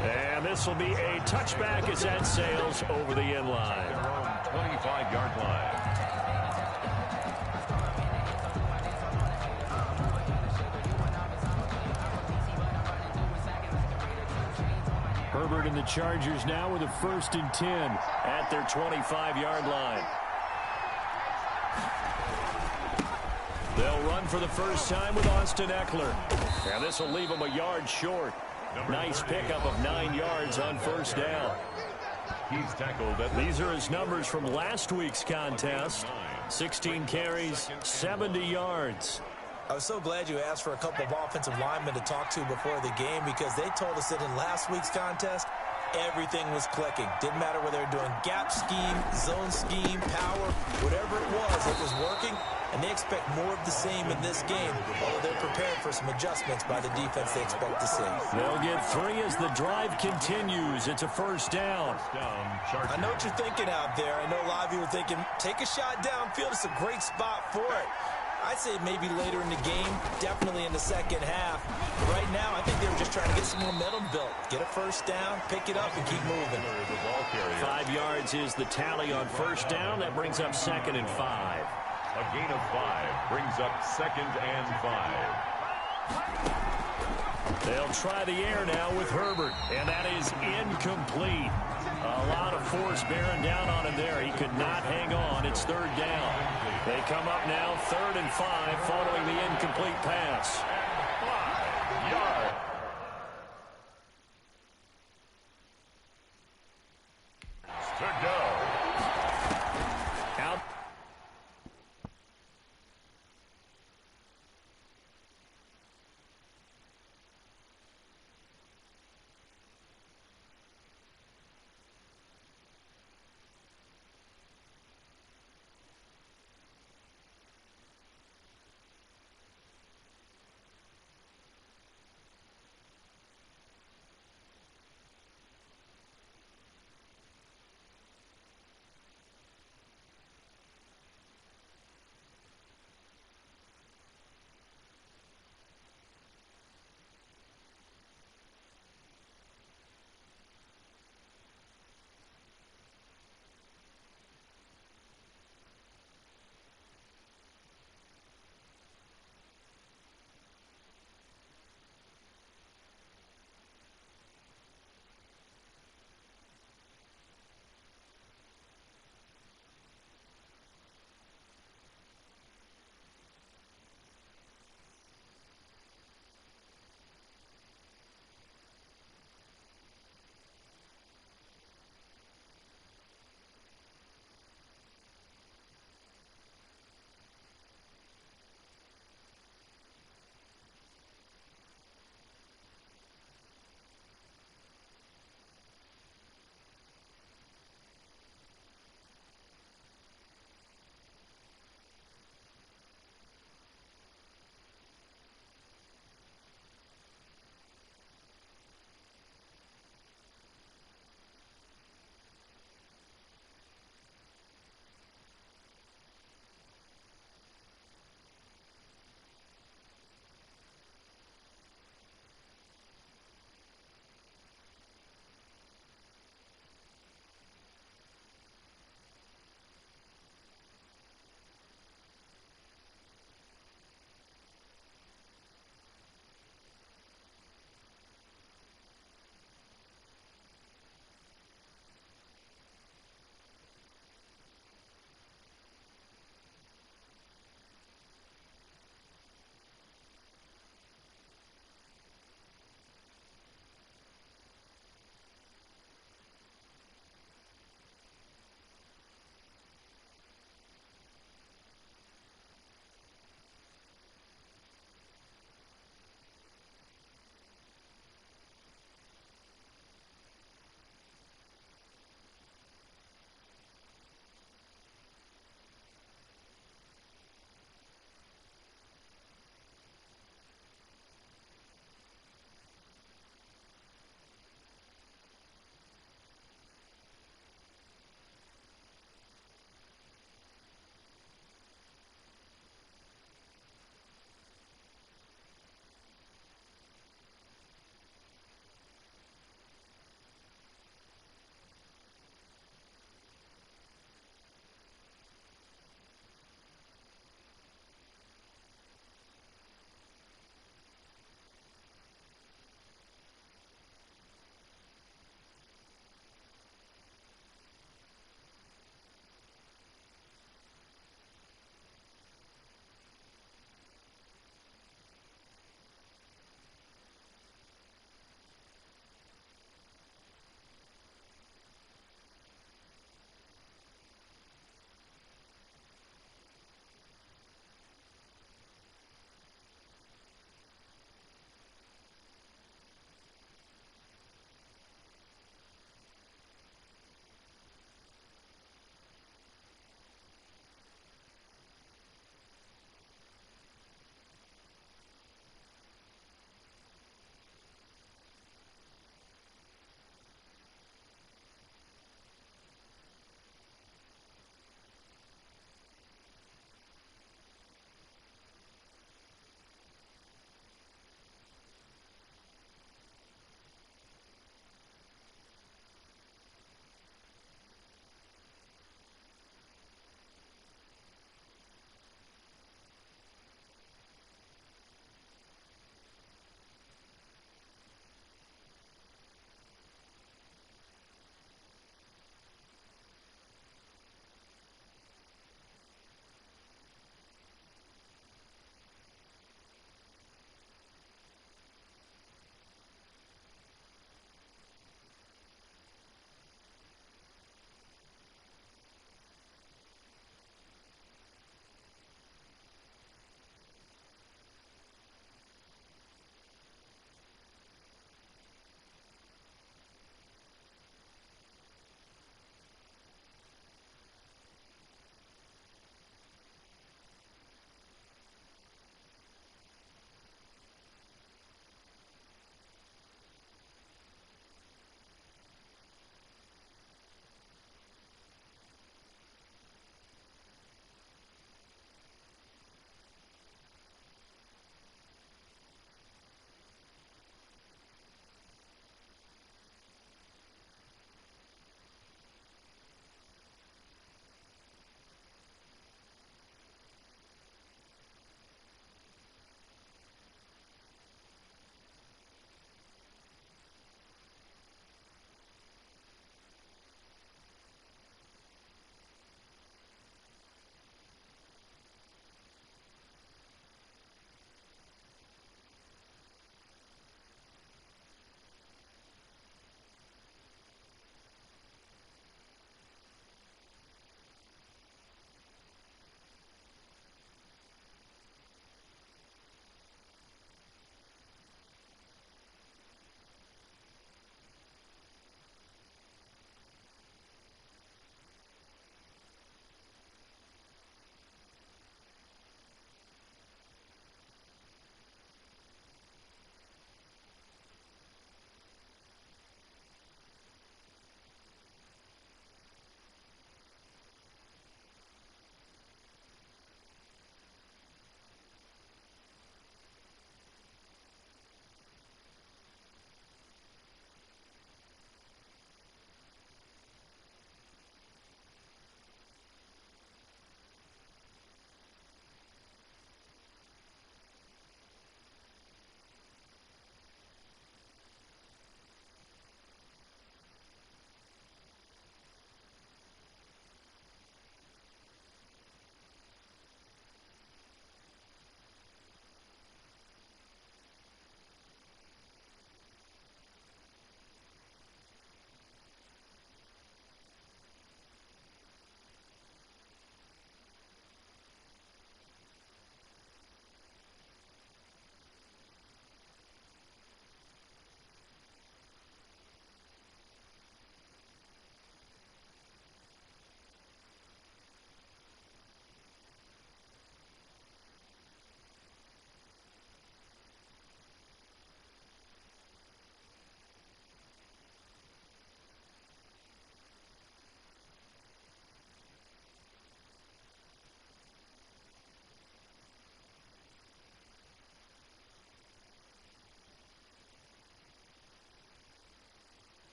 And this will be a touchback as that sails over the end line.
Their own 25-yard line.
Herbert and the Chargers now with a 1st and 10 at their 25-yard line. They'll run for the first time with Austin Eckler. And this will leave them a yard short. Nice pickup of 9 yards on first down.
He's tackled at
These are his numbers from last week's contest. 16 carries, 70 yards.
I was so glad you asked for a couple of offensive linemen to talk to before the game because they told us that in last week's contest, everything was clicking. Didn't matter whether they were doing gap scheme, zone scheme, power, whatever it was working. And they expect more of the same in this game, although they're prepared for some adjustments by the defense they expect to see.
They'll get 3 as the drive continues. It's a first down.
I know what you're thinking out there. I know a lot of you are thinking, take a shot downfield. It's a great spot for it. I'd say maybe later in the game, definitely in the second half. But right now, I think they were just trying to get some momentum built. Get a first down, pick it up, and keep moving.
5 yards is the tally on first down. That brings up 2nd and 5.
A gain of 5 brings up 2nd and 5.
They'll try the air now with Herbert, and that is incomplete. A lot of force bearing down on him there. He could not hang on. It's 3rd down. They come up now 3rd and 5 following the incomplete pass.
5 yards. To go.
Out.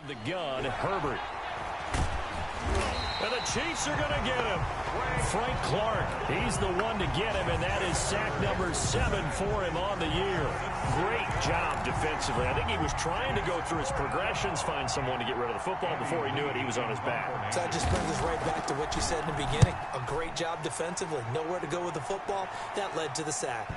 the gun, Herbert. And the Chiefs are going to get him. Frank Clark, he's the one to get him, and that is sack number 7 for him on the year. Great job defensively. I think he was trying to go through his progressions, find someone to get rid of the football. Before he knew it, he was on his back.
So that just brings us right back to what you said in the beginning. A great job defensively. Nowhere to go with the football. That led to the sack.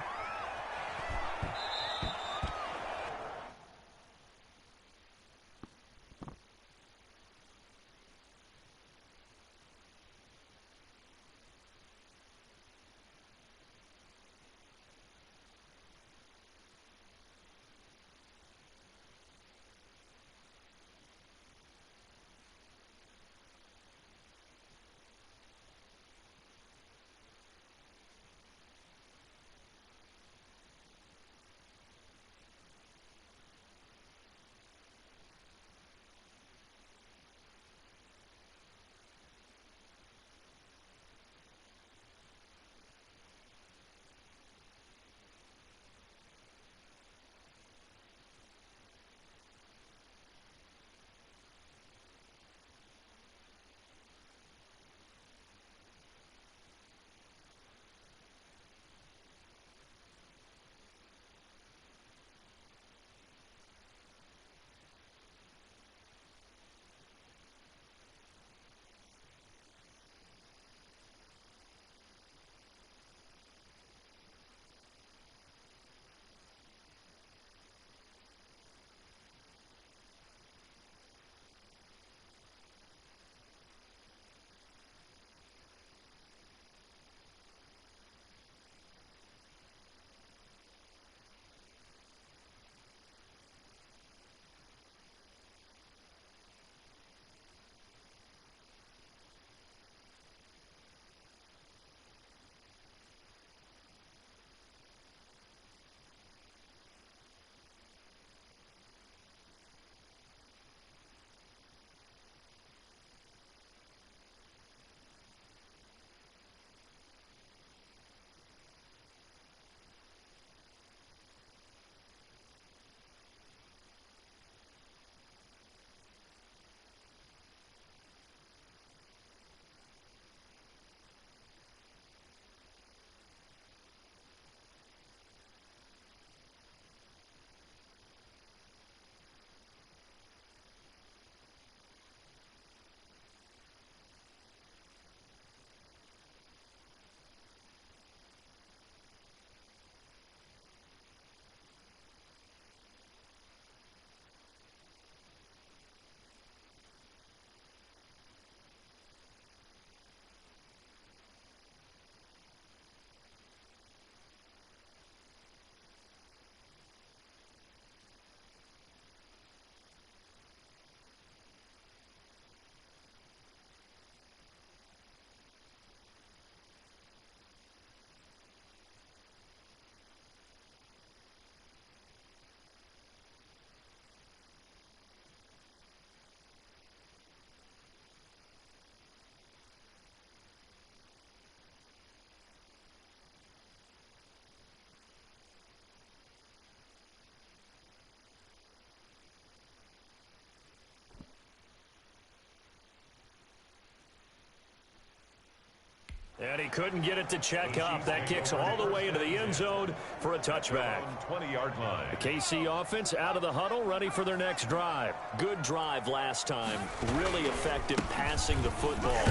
And he couldn't get it to check up. That kicks all the way into the end zone for a touchback.
20-yard line.
The KC offense out of the huddle, ready for their next drive. Good drive last time. Really effective passing the football.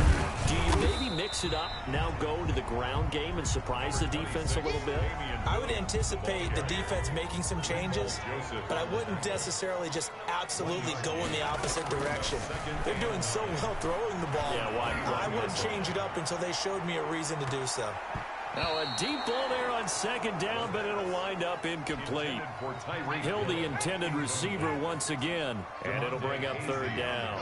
Do you maybe mix it up, now go to the ground game and surprise the defense a little bit?
I would anticipate the defense making some changes, but I wouldn't necessarily just absolutely go in the opposite direction. They're doing so well throwing the ball.
Yeah, why
I wouldn't change it up until they showed me a reason to do so.
Now a deep ball there on second down, but it'll wind up incomplete. Hill, the intended receiver once again, and it'll bring up third down.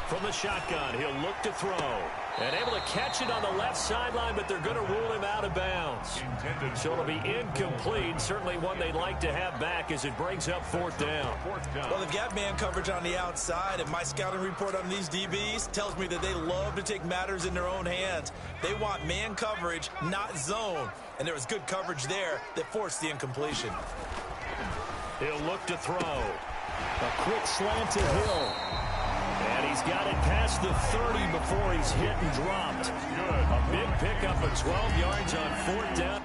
From the shotgun, he'll look to throw. And able to catch it on the left sideline, but they're going to rule him out of bounds. So it'll be incomplete. Certainly one they'd like to have back as it brings up fourth down.
Well, they've got man coverage on the outside, and my scouting report on these DBs tells me that they love to take matters in their own hands. They want man coverage, not zone. And there was good coverage there that forced the incompletion.
He'll look to throw. A quick slant to Hill. And he's got it past the 30 before he's hit and dropped. Good. A big pickup of 12 yards on 4th down.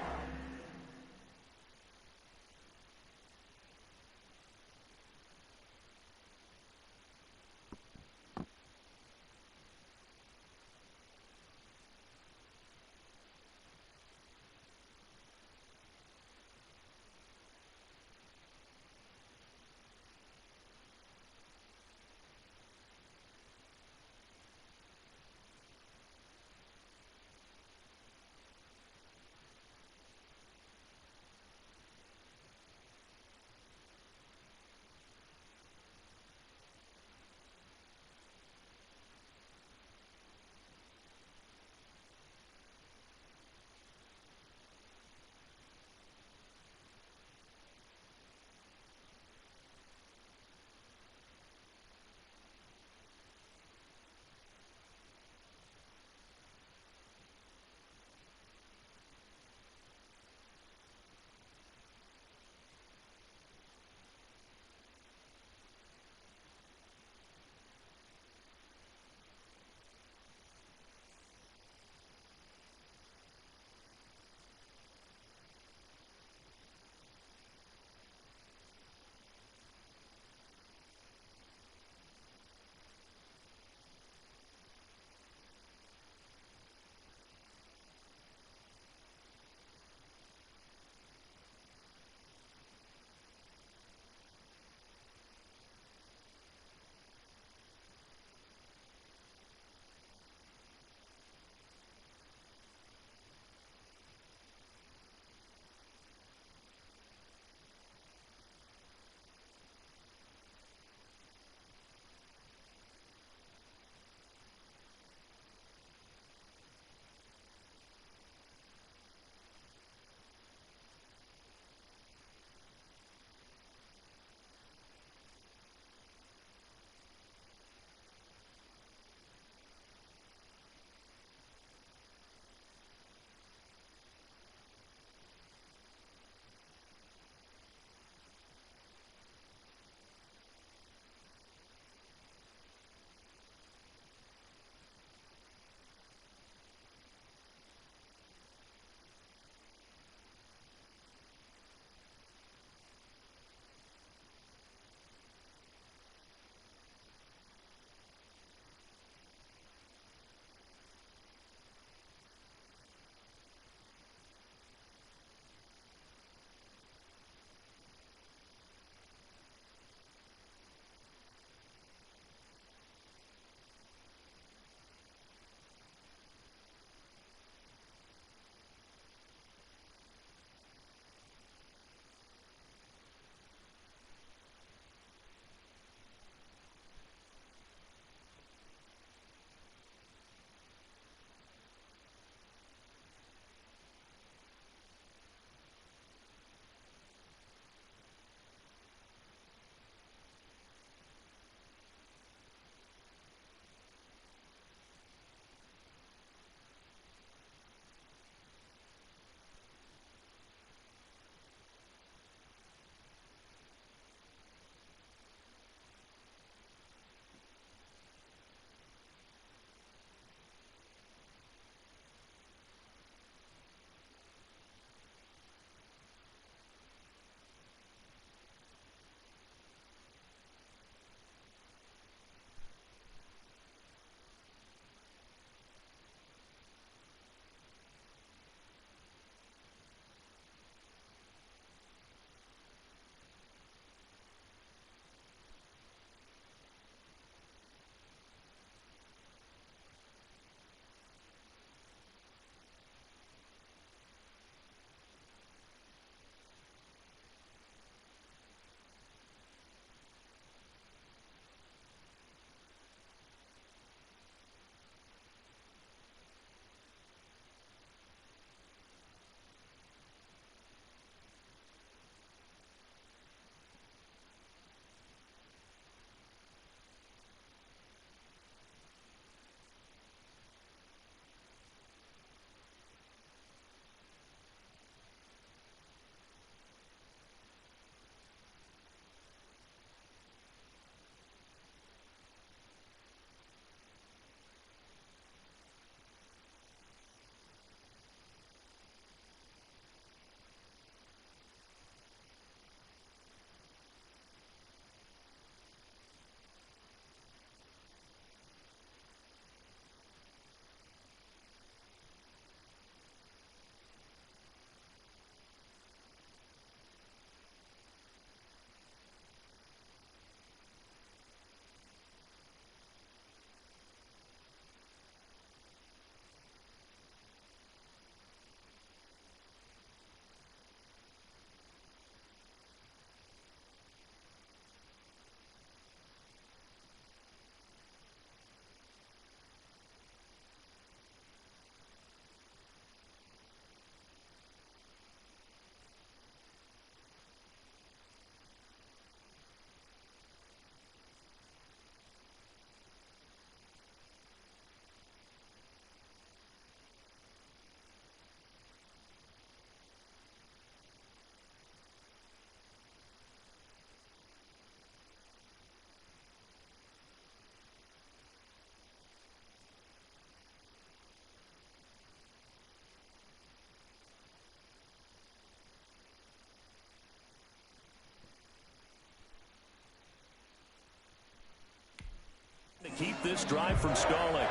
keep this drive from stalling.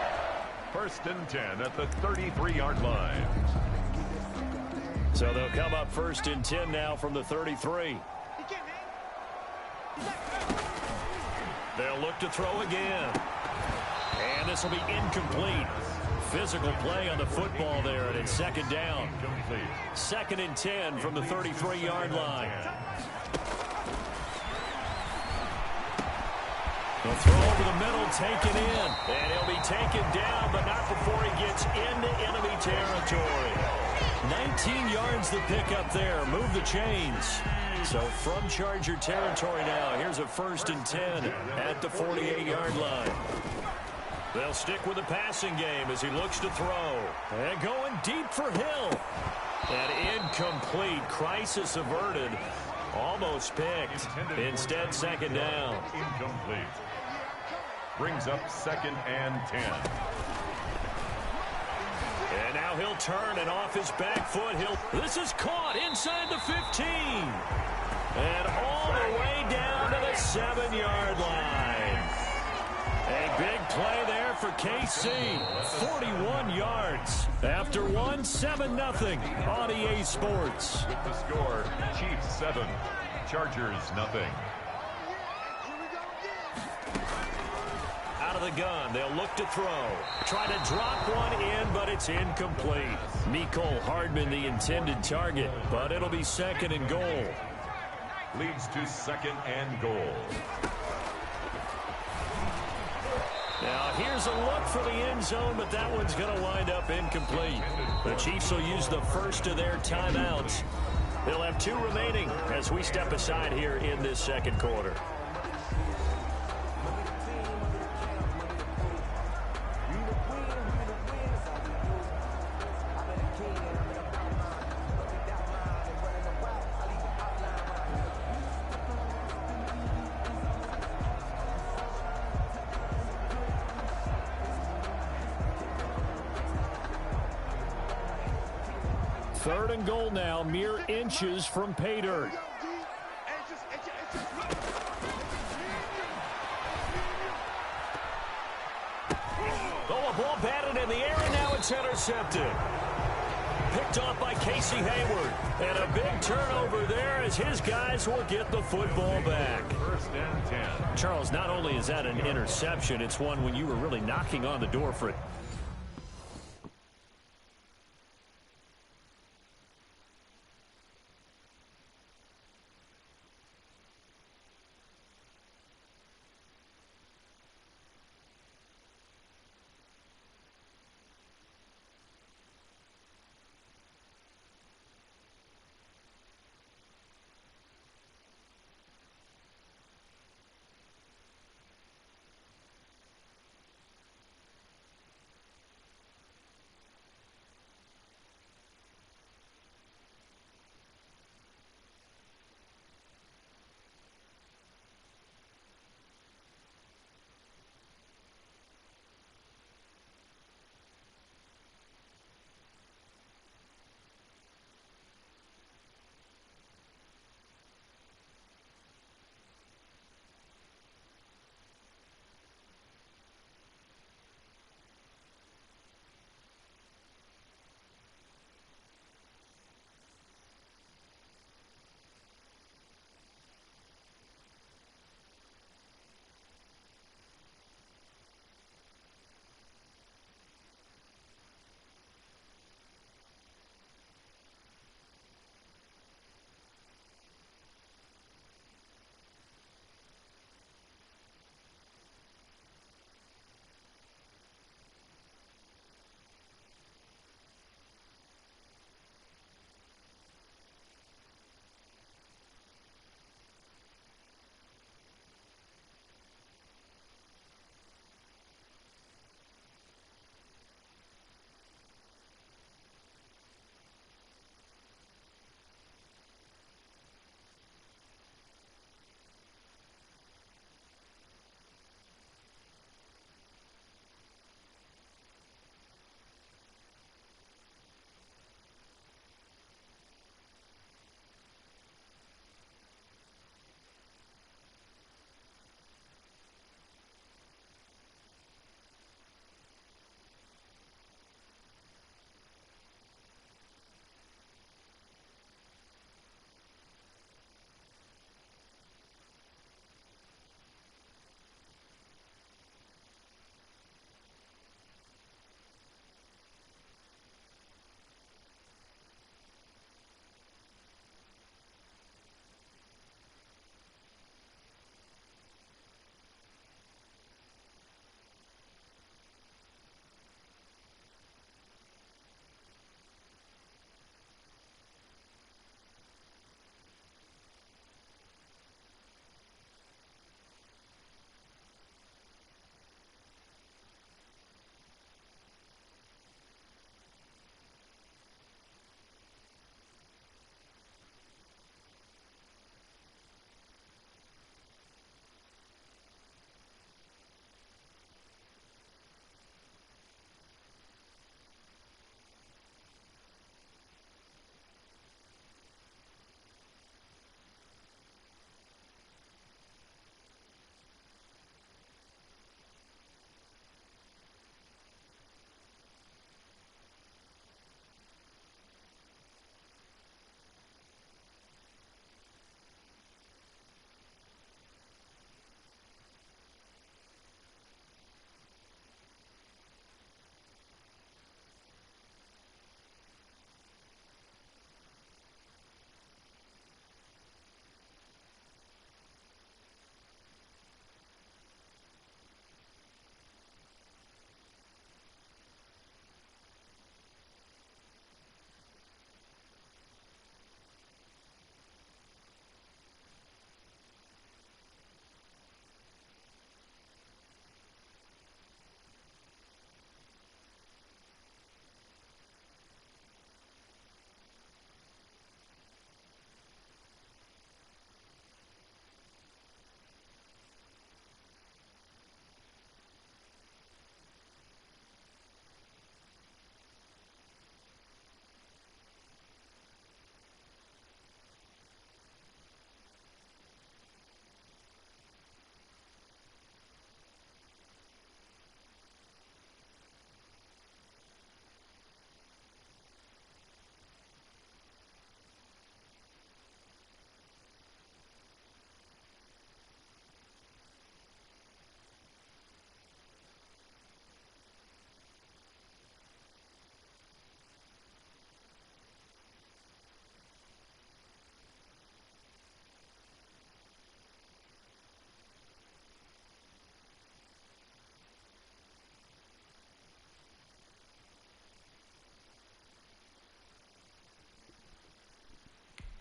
1st and 10 at the 33-yard line.
So they'll come up 1st and 10 now from the 33. They'll look to throw again. And this will be incomplete. Physical play on the football there, and it's 2nd down. 2nd and 10 from the 33-yard line. The throw over the middle, taken in. And he'll be taken down, but not before he gets into enemy territory. 19 yards the pick up there. Move the chains. So from Charger territory now, here's a 1st and 10 at the 48-yard line. They'll stick with the passing game as he looks to throw. And going deep for Hill. And incomplete. Crisis averted. Almost picked. Instead, 2nd down.
Incomplete. Brings up 2nd and 10.
And now he'll turn, and off his back foot. This is caught inside the 15. And all the way down to the 7-yard line. A big play there for KC. 41 yards. After 7-0 on EA Sports.
With the score, Chiefs 7, Chargers 0.
Out of the gun, they'll look to throw. Try to drop one in, but it's incomplete. Mecole Hardman the intended target, but it'll be 2nd and goal.
Leads to 2nd and goal.
Now here's a look for the end zone, but that one's going to wind up incomplete. The Chiefs will use the first of their timeouts. They'll have 2 remaining as we step aside here in this 2nd quarter. Third and goal now, mere inches from pay dirt. Oh, a ball batted in the air, and now it's intercepted. Picked off by Casey Hayward. And a big turnover there as his guys will get the football back.
1st and 10.
Charles, not only is that an interception, it's one when you were really knocking on the door for it.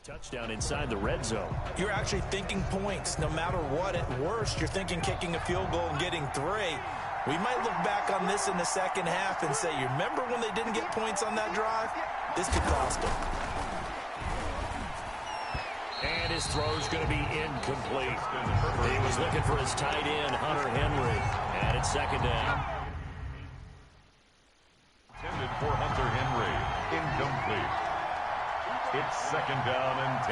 Touchdown inside the red zone.
You're actually thinking points. No matter what, at worst, you're thinking kicking a field goal and getting 3. We might look back on this in the second half and say, you remember when they didn't get points on that drive? This could cost them.
And his throw's going to be incomplete. He was looking for his tight end, Hunter Henry. And it's second down.
Intended for Hunter Henry. Incomplete. It's second down and 10.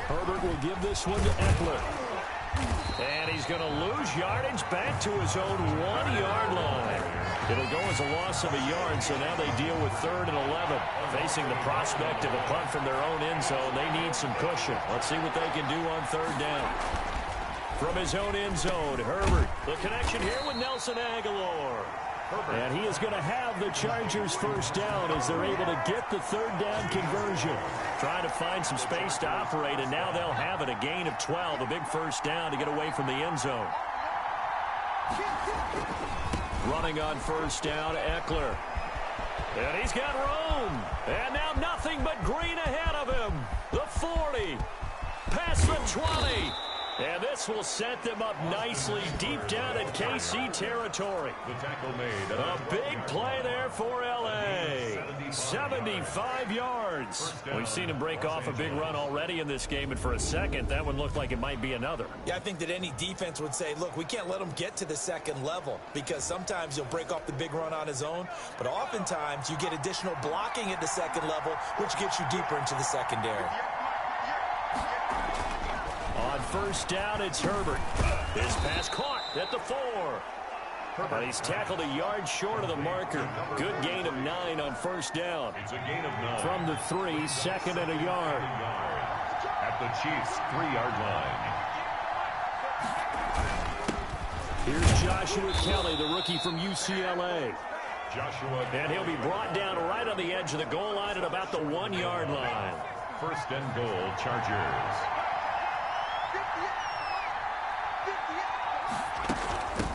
Herbert will give this one to Eckler. And he's going to lose yardage back to his own 1-yard line. It'll go as a loss of a yard, so now they deal with 3rd and 11. Facing the prospect of a punt from their own end zone, they need some cushion. Let's see what they can do on 3rd down. From his own end zone, Herbert. The connection here with Nelson Aguilar. And he is going to have the Chargers first down as they're able to get the 3rd down conversion. Trying to find some space to operate, and now they'll have it. A gain of 12, a big first down to get away from the end zone. Running on first down, Eckler. And he's got room. And now nothing but green ahead of him. The 40. Past the 20. And this will set them up nicely deep down in KC territory.
The tackle made.
A big play there for L.A. 75 yards. We've seen him break off a big run already in this game, and for a second, that one looked like it might be another.
Yeah, I think that any defense would say, look, we can't let him get to the second level, because sometimes he'll break off the big run on his own, but oftentimes you get additional blocking at the second level, which gets you deeper into the secondary.
On first down, it's Herbert. His pass caught at the 4. But he's tackled a yard short of the marker. Good gain of 9 on first down.
It's a gain of 9.
From the 3, second and a yard.
At the Chiefs' 3-yard line.
Here's Joshua Kelly, the rookie from UCLA.
Joshua.
And he'll be brought down right on the edge of the goal line at about the 1-yard line.
First and goal, Chargers.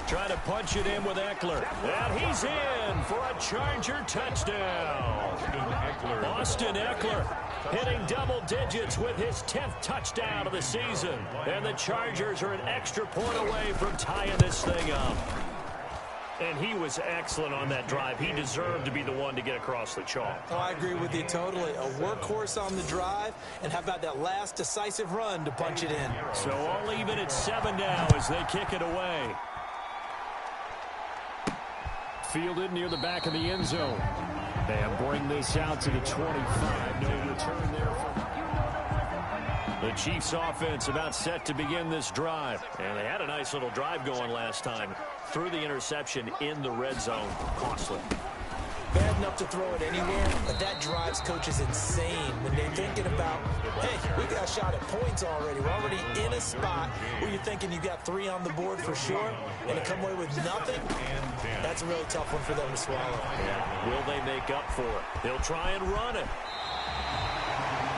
Trying to punch it in with Eckler. And he's in for a Charger touchdown. Austin Eckler hitting double digits with his 10th touchdown of the season. And the Chargers are an extra point away from tying this thing up. And he was excellent on that drive. He deserved to be the one to get across the chalk.
Oh, I agree with you totally. A workhorse on the drive, and how about that last decisive run to punch it in?
So all even at 7 now as they kick it away. Fielded near the back of the end zone. And bring this out to the 25. No return there from the Chiefs offense about set to begin this drive. And they had a nice little drive going last time. Threw the interception in the red zone. Costly.
Bad enough to throw it anywhere, but that drives coaches insane when they're thinking about, hey, we got a shot at points already. We're already in a spot where you're thinking you got 3 on the board for sure, and to come away with nothing, that's a really tough one for them to swallow.
Yeah. Will they make up for it? They'll try and run it.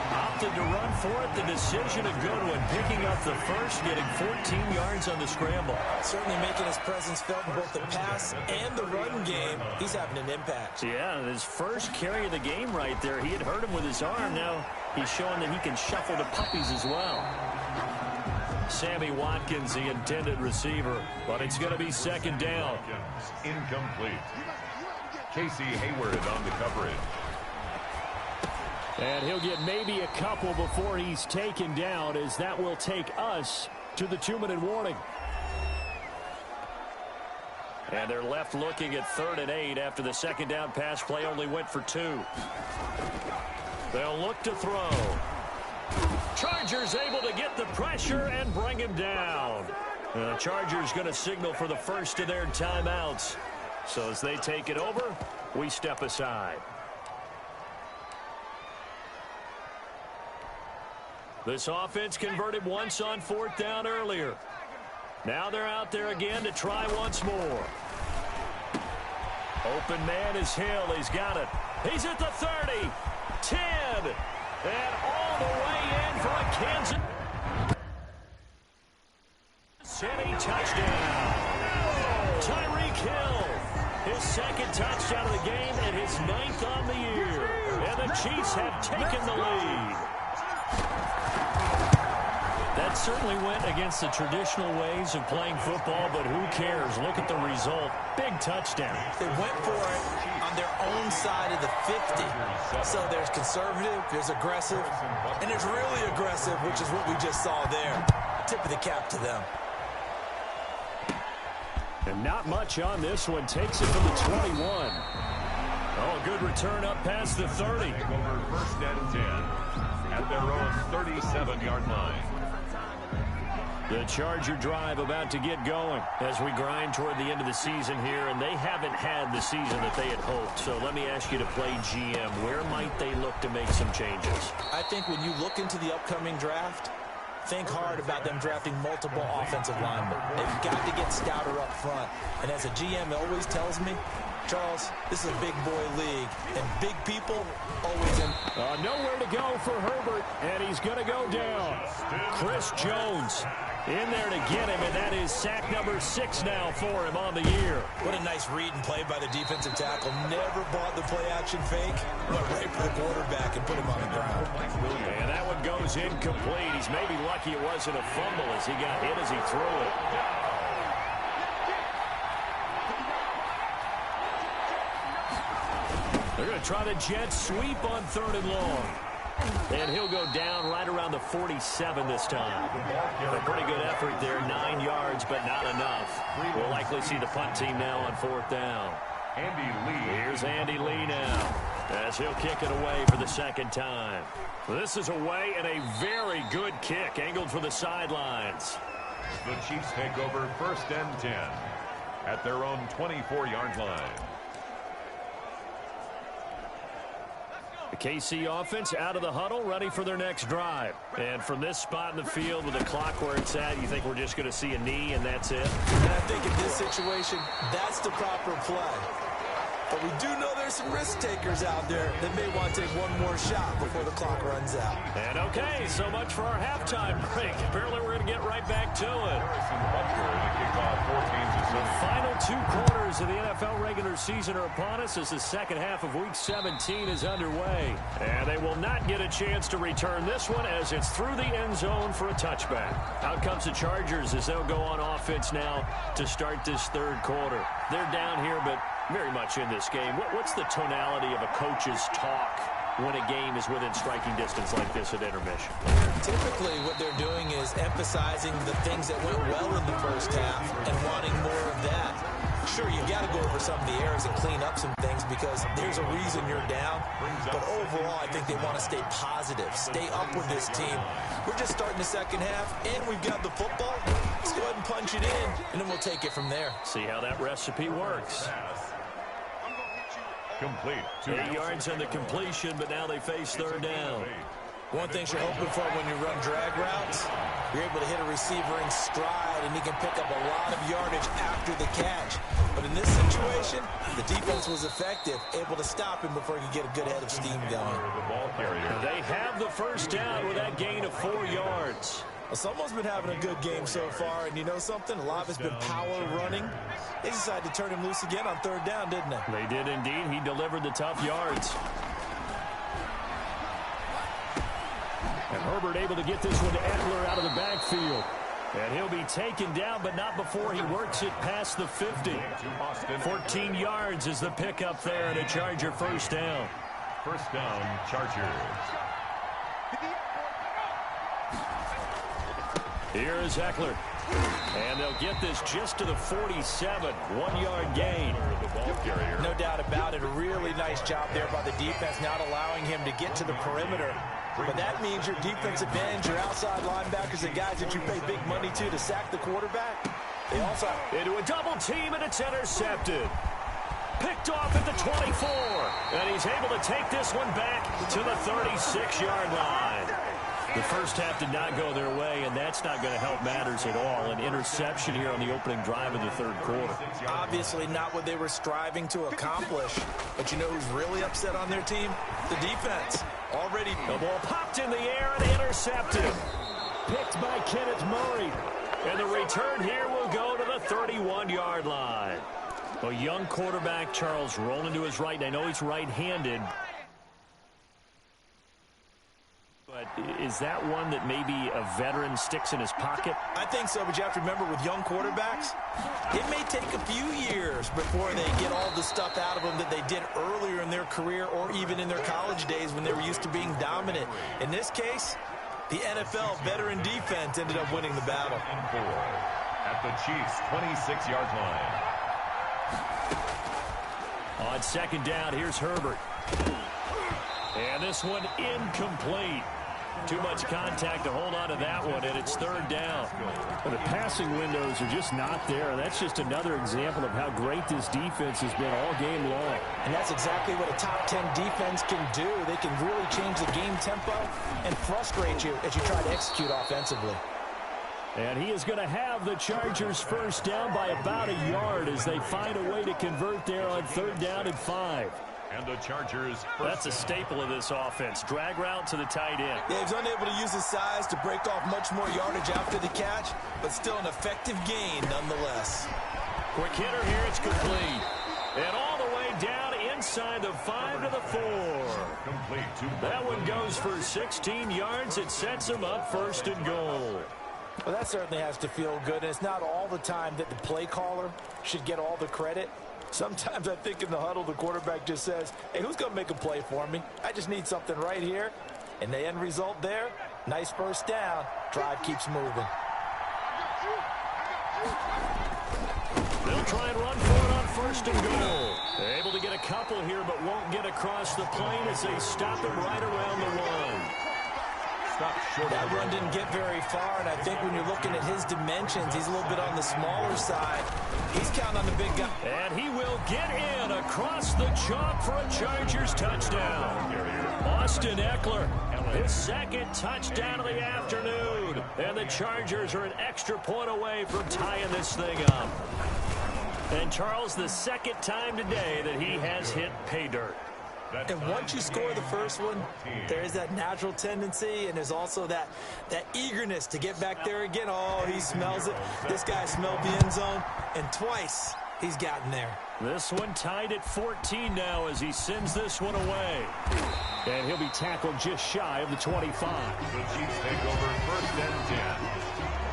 Opted to run for it. The decision a good one. Picking up the first, getting 14 yards on the scramble.
Certainly making his presence felt in both the pass and the run game. He's having an impact.
Yeah, his first carry of the game right there. He had hurt him with his arm. Now he's showing that he can shuffle the puppies as well. Sammy Watkins, the intended receiver, but it's going to be second down.
Incomplete. Casey Hayward on the coverage.
And he'll get maybe a couple before he's taken down, as that will take us to the 2-minute warning. And they're left looking at 3rd and 8 after the second down pass play only went for 2. They'll look to throw. Chargers able to get the pressure and bring him down. The Chargers going to signal for the first of their timeouts. So as they take it over, we step aside. This offense converted once on 4th down earlier. Now they're out there again to try once more. Open man is Hill. He's got it. He's at the 30, 10, and all the way in for a Kansas City touchdown. Tyreek Hill, his 2nd touchdown of the game and his 9th on the year. And the Chiefs have taken the lead. That certainly went against the traditional ways of playing football, but who cares? Look at the result. Big touchdown.
They went for it on their own side of the 50. So there's conservative, there's aggressive, and there's really aggressive, which is what we just saw there. Tip of the cap to them.
And not much on this one. Takes it from the 21. Oh, good return up past the 30.
Over first and 10 at their own 37-yard line.
The Charger drive about to get going as we grind toward the end of the season here, and they haven't had the season that they had hoped. So let me ask you to play GM. Where might they look to make some changes?
I think when you look into the upcoming draft, think hard about them drafting multiple offensive linemen. They've got to get stouter up front. And as a GM always tells me, Charles, this is a big boy league, and big people always in.
Nowhere to go for Herbert, and he's going to go down. Chris Jones in there to get him, and that is sack number 6 now for him on the year.
What a nice read and play by the defensive tackle. Never bought the play-action fake. Went right for the quarterback and put him on the ground.
And that one goes incomplete. He's maybe lucky it wasn't a fumble as he got hit as he threw it. They're going to try the jet sweep on 3rd and long. And he'll go down right around the 47 this time. A pretty good effort there, 9 yards, but not enough. We'll likely see the punt team now on 4th down.
Andy Lee.
Here's Andy Lee now as he'll kick it away for the 2nd time. This is away and a very good kick angled for the sidelines.
The Chiefs take over 1st and 10 at their own 24-yard line.
The KC offense out of the huddle, ready for their next drive. And from this spot in the field with the clock where it's at, you think we're just going to see a knee and that's it?
And I think in this situation, that's the proper play. But we do know there's some risk takers out there that may want to take one more shot before the clock runs out.
And okay, so much for our halftime break. Apparently we're going to get right back to it. The final 2 quarters of the NFL regular season are upon us as the second half of Week 17 is underway. And they will not get a chance to return this one as it's through the end zone for a touchback. Out comes the Chargers as they'll go on offense now to start this 3rd quarter. They're down here, but very much in this game. What's the tonality of a coach's talk when a game is within striking distance like this at intermission?
Typically what they're doing is emphasizing the things that went well in the first half and wanting more of that. Sure, you've got to go over some of the errors and clean up some things because there's a reason you're down. But overall, I think they want to stay positive, stay up with this team. We're just starting the second half, and we've got the football. Let's go ahead and punch it in, and then we'll take it from there.
See how that recipe works.
Complete.
8 yards on the completion, but now they face 3rd down.
One thing you're hoping for when you run drag routes, you're able to hit a receiver in stride, and he can pick up a lot of yardage after the catch. But in this situation, the defense was effective, able to stop him before he could get a good head of steam going.
They have the 1st down with that gain of 4 yards.
Well, someone's been having a good game so far, and you know something? A lot of it's been power running. They decided to turn him loose again on 3rd down, didn't they?
They did indeed. He delivered the tough yards. And Herbert able to get this one to Eckler out of the backfield. And he'll be taken down, but not before he works it past the 50. 14 yards is the pickup there, and a Charger 1st down.
1st down, Chargers.
Here is Eckler. And they'll get this just to the 47. 1-yard gain.
No doubt about it. A really nice job there by the defense, not allowing him to get to the perimeter. But that means your defensive ends, your outside linebackers, the guys that you pay big money to sack the quarterback. They also
into a double team, and it's intercepted. Picked off at the 24. And he's able to take this one back to the 36-yard line. The first half did not go their way, and that's not going to help matters at all. An interception here on the opening drive of the 3rd quarter.
Obviously not what they were striving to accomplish. But you know who's really upset on their team? The defense. Already.
The ball popped in the air and intercepted. Picked by Kenneth Murray. And the return here will go to the 31-yard line. A young quarterback, Charles, rolling to his right. I know he's right-handed. but is that one that maybe a veteran sticks in his pocket?
I think so, but you have to remember with young quarterbacks, it may take a few years before they get all the stuff out of them that they did earlier in their career or even in their college days when they were used to being dominant. In this case, the NFL veteran defense ended up winning the battle.
At the Chiefs' 26-yard line.
On second down, here's Herbert. And this one incomplete. Too much contact to hold on to that one, and it's third down.
Well, the passing windows are just not there. That's just another example of how great this defense has been all game long.
And that's exactly what a top 10 defense can do. They can really change the game tempo and frustrate you as you try to execute offensively.
And he is going to have the Chargers first down by about a yard as they find a way to convert there on third down and 5.
And the Chargers.
That's a staple of this offense. Drag route to the tight end.
Yeah, he's unable to use his size to break off much more yardage after the catch, but still an effective gain nonetheless.
Quick hitter here, it's complete. And all the way down inside the 5 to the 4. That one goes for 16 yards. It sets him up first and goal.
Well, that certainly has to feel good, and it's not all the time that the play caller should get all the credit. Sometimes I think in the huddle, the quarterback just says, hey, who's going to make a play for me? I just need something right here. And the end result there, nice first down. Drive keeps moving.
They'll try and run for it on first and goal. They're able to get a couple here, but won't get across the plane as they stop him right around the 1.
That run didn't get very far, and I think when you're looking at his dimensions, he's a little bit on the smaller side. He's counting on the big guy.
And he will get in across the chalk for a Chargers touchdown. Austin Eckler, his second touchdown of the afternoon. And the Chargers are an extra point away from tying this thing up. And Charles, the second time today that he has hit pay dirt.
And once you score the first one, there is that natural tendency, and there's also that eagerness to get back there again. Oh, he smells it. This guy smelled the end zone, and twice he's gotten there.
This one tied at 14 now as he sends this one away. And he'll be tackled just shy of the 25.
The Chiefs take over first and 10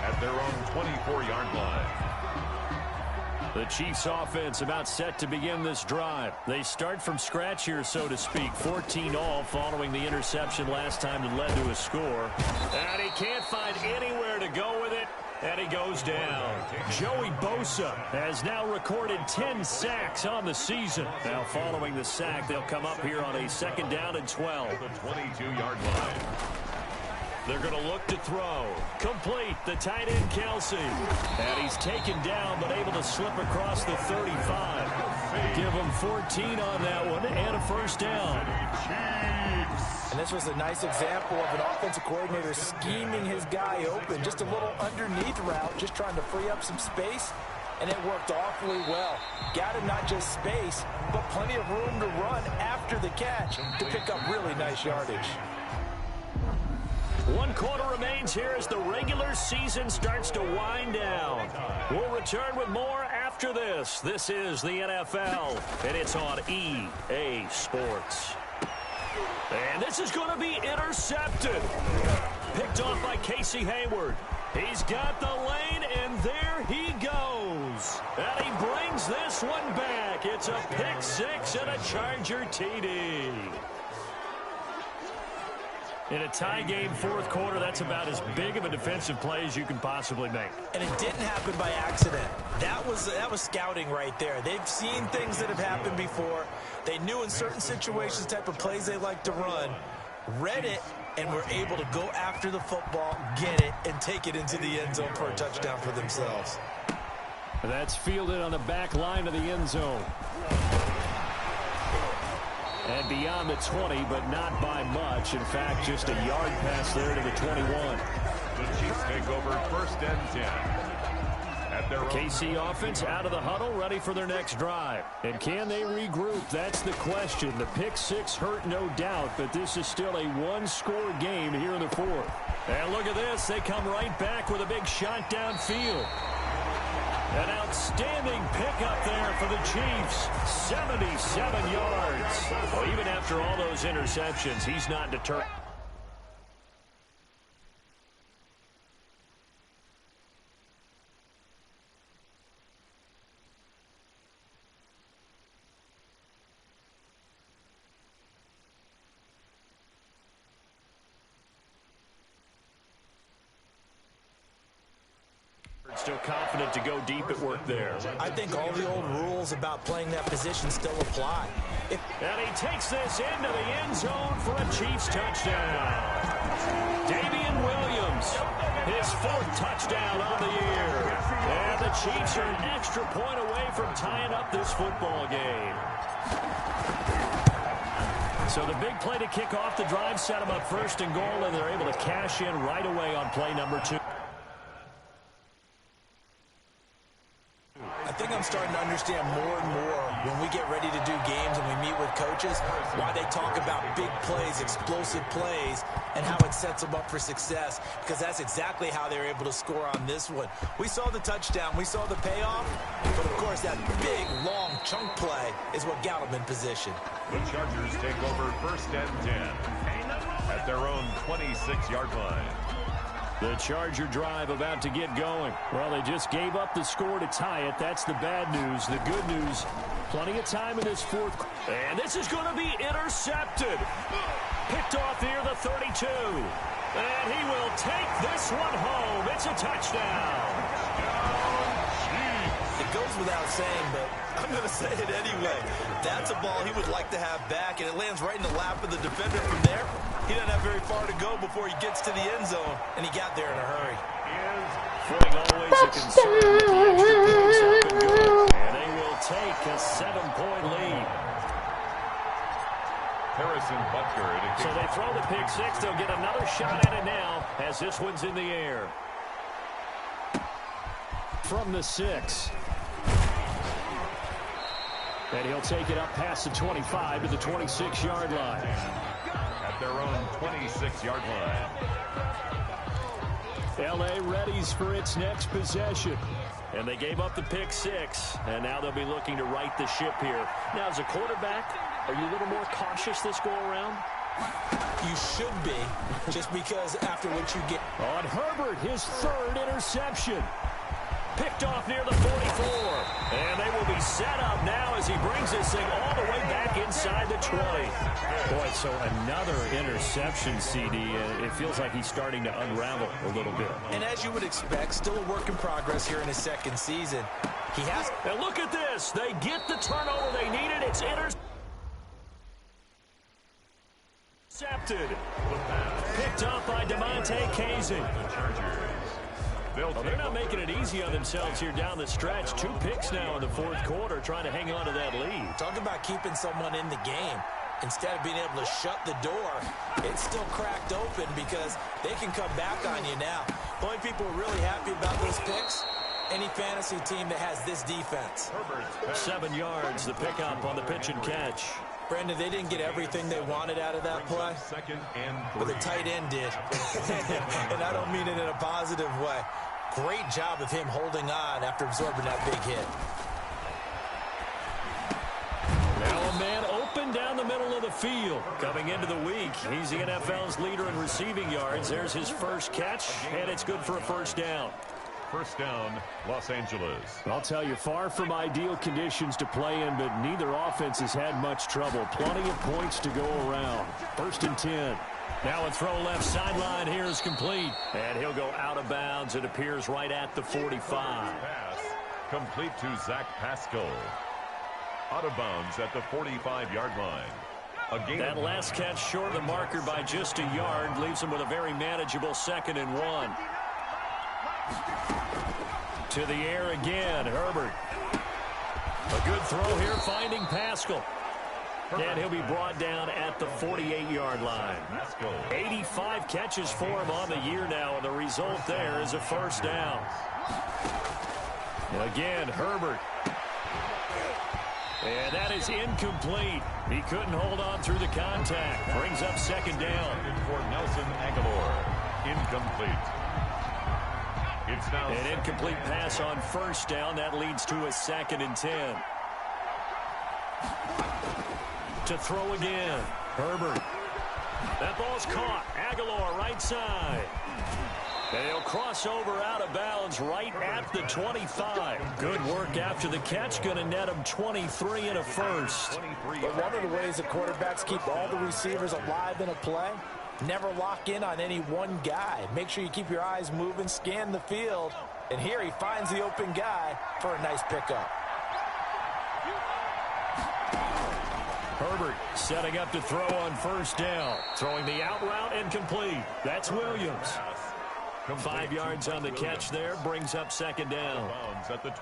at their own 24-yard line.
The Chiefs offense about set to begin this drive. They start from scratch here, so to speak. 14 all following the interception last time that led to a score. And he can't find anywhere to go with it. And he goes down. Joey Bosa has now recorded 10 sacks on the season. Now following the sack, they'll come up here on a second down and 12.
The 22-yard line.
They're going to look to throw. Complete, the tight end Kelsey. And he's taken down, but able to slip across the 35. Give him 14 on that one and a first down.
And this was a nice example of an offensive coordinator scheming his guy open. Just a little underneath route, just trying to free up some space. And it worked awfully well. Got him not just space, but plenty of room to run after the catch to pick up really nice yardage.
1 quarter remains here as the regular season starts to wind down. We'll return with more after this. This is the NFL, and it's on EA Sports. And this is going to be intercepted. Picked off by Casey Hayward. He's got the lane, and there he goes. And he brings this one back. It's a pick 6 and a Charger TD. In a tie game, 4th quarter, that's about as big of a defensive play as you can possibly make.
And it didn't happen by accident. That was scouting right there. They've seen things that have happened before. They knew in certain situations the type of plays they like to run, read it, and were able to go after the football, get it, and take it into the end zone for a touchdown for themselves.
That's fielded on the back line of the end zone. And beyond the 20, but not by much. In fact, just a yard pass there to the 21.
The Chiefs take over first and 10. At their
KC offense out of the huddle, ready for their next drive. And can they regroup? That's the question. The pick 6 hurt, no doubt, but this is still a one-score game here in the 4th. And look at this. They come right back with a big shot downfield. An outstanding pickup there for the Chiefs. 77 yards. Well, even after all those interceptions, he's not deterred. Still confident to go deep at work there.
I think all the old rules about playing that position still apply.
And he takes this into the end zone for a Chiefs touchdown. Damian Williams, his 4th touchdown on the year. And the Chiefs are an extra point away from tying up this football game. So the big play to kick off the drive set them up 1st and goal, and they're able to cash in right away on play number 2.
I think I'm starting to understand more and more when we get ready to do games and we meet with coaches why they talk about big plays, explosive plays, and how it sets them up for success, because that's exactly how they're able to score on this one. We saw the touchdown, we saw the payoff, but of course that big, long chunk play is what got them in position.
The Chargers take over 1st and 10 at their own 26-yard line.
The Charger drive about to get going. Well, they just gave up the score to tie it. That's the bad news. The good news, plenty of time in this 4th. And this is going to be intercepted. Picked off near the 32. And he will take this one home. It's a touchdown.
It goes without saying, but I'm going to say it anyway. That's a ball he would like to have back, and it lands right in the lap of the defender from there. He doesn't have very far to go before he gets to the end zone, and he got there in a hurry.
Footing always a concern with the extra points up and good. And they will take a 7-point lead.
Harrison Butker.
So they throw the pick 6. They'll get another shot at it now as this one's in the air. From the 6. And he'll take it up past the 25 to the 26-yard line.
At their own 26-yard line.
L.A. readies for its next possession. And they gave up the pick 6, and now they'll be looking to right the ship here. Now, as a quarterback, are you a little more cautious this go-around?
You should be, just because after what you get.
On Herbert, his 3rd interception. Picked off near the 44. And they will be set up now as he brings this thing all the way back inside the 20. Boy, so another interception, CD. It feels like he's starting to unravel a little bit.
And as you would expect, still a work in progress here in his 2nd season. He has.
And look at this. They get the turnover they needed. It's intercepted. Picked up by DeMonte Casey. Well, they're not making it easy on themselves here down the stretch. 2 picks now in the 4th quarter, trying to hang on to that lead.
Talk about keeping someone in the game. Instead of being able to shut the door, it's still cracked open because they can come back on you now. The only people who are really happy about those picks, any fantasy team that has this defense.
7 yards, the pickup on the pitch and catch.
Brandon, they didn't get everything they wanted out of that play, but the tight end did. And I don't mean it in a positive way. Great job of him holding on after absorbing that big hit.
Now a man open down the middle of the field. Coming into the week, he's the NFL's leader in receiving yards. There's his first catch, and it's good for a 1st down.
1st down, Los Angeles.
I'll tell you, far from ideal conditions to play in, but neither offense has had much trouble. Plenty of points to go around. 1st and 10.
Now a throw left sideline here is complete. And he'll go out of bounds. It appears right at the 45.
Pass complete to Zach Pascal. Out of bounds at the 45-yard line.
That last catch short of the marker by just a yard leaves him with a very manageable 2nd and 1. To the air again, Herbert. A good throw here, finding Pascal. And he'll be brought down at the 48-yard line. 85 catches for him on the year now, and the result there is a 1st down. Again, Herbert. And that is incomplete. He couldn't hold on through the contact. Brings up 2nd down.
For Nelson Aguilar. Incomplete. It's now
an incomplete pass on 1st down. That leads to a 2nd and 10. To throw again. Herbert. That ball's caught. Aguilar right side. And he'll cross over out of bounds right at the 25. Good work after the catch. Going to net him 23 and a 1st.
But one of the ways the quarterbacks keep all the receivers alive in a play, never lock in on any one guy. Make sure you keep your eyes moving, scan the field, And here he finds the open guy for a nice pickup.
Herbert setting up to throw on first down. Throwing the out route incomplete. That's Williams. 5 yards on the catch there. Brings up second down.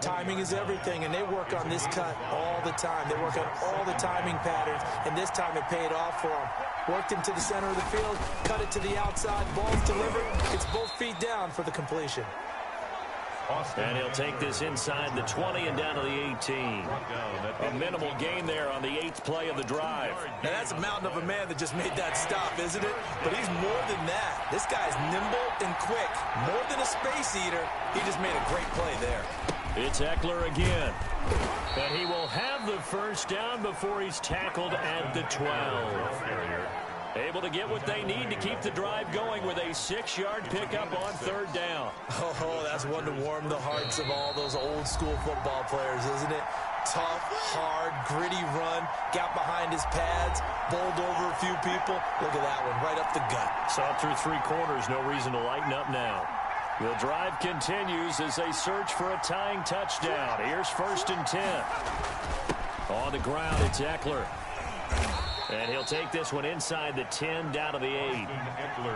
Timing is everything, and they work on this cut all the time. They work on all the timing patterns, and this time it paid off for them. Worked him to the center of the field, cut it to the outside. Ball's delivered. It's both feet down for the completion.
And he'll take this inside the 20 and down to the 18. A minimal gain there on the 8th play of the drive.
Now that's a mountain of a man that just made that stop, isn't it? But he's more than that. This guy's nimble and quick. More than a space eater. He just made a great play there.
It's Eckler again. And he will have the first down before he's tackled at the 12. Able to get what they need to keep the drive going with a 6-yard pickup on third down.
Oh, that's one to warm the hearts of all those old school football players, isn't it? Tough, hard, gritty run, got behind his pads, bowled over a few people. Look at that one, right up the gut.
Saw through 3 quarters, no reason to lighten up now. The drive continues as they search for a tying touchdown. Here's first and 10. On the ground, it's Eckler. And he'll take this one inside the 10 down to the 8.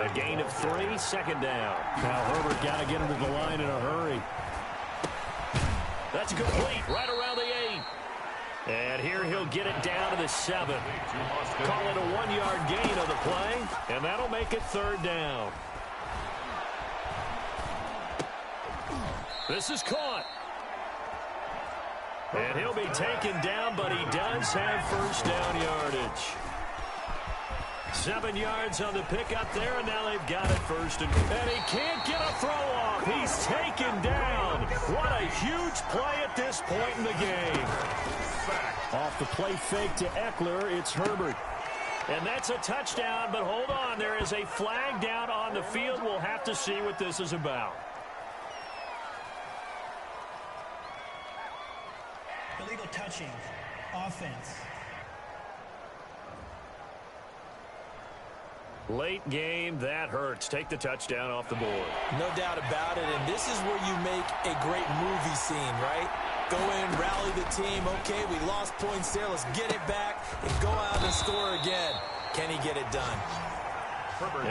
A gain of 3, second down.
Now Herbert got to get him to the line in a hurry.
That's complete right around the 8. And here he'll get it down to the 7. Call it a 1-yard gain on the play, and that'll make it third down. This is caught. And he'll be taken down, but he does have first down yardage. 7 yards on the pickup there, and now they've got it first. And he can't get a throw off. He's taken down. What a huge play at this point in the game.
Off the play fake to Eckler, it's Herbert.
And that's a touchdown, but hold on. There is a flag down on the field. We'll have to see what this is about.
Illegal touching. Offense.
Late game, that hurts. Take the touchdown off the board.
No doubt about it, and this is where you make a great movie scene, right? Go in, rally the team. Okay, we lost points there. Let's get it back and go out and score again. Can he get it done?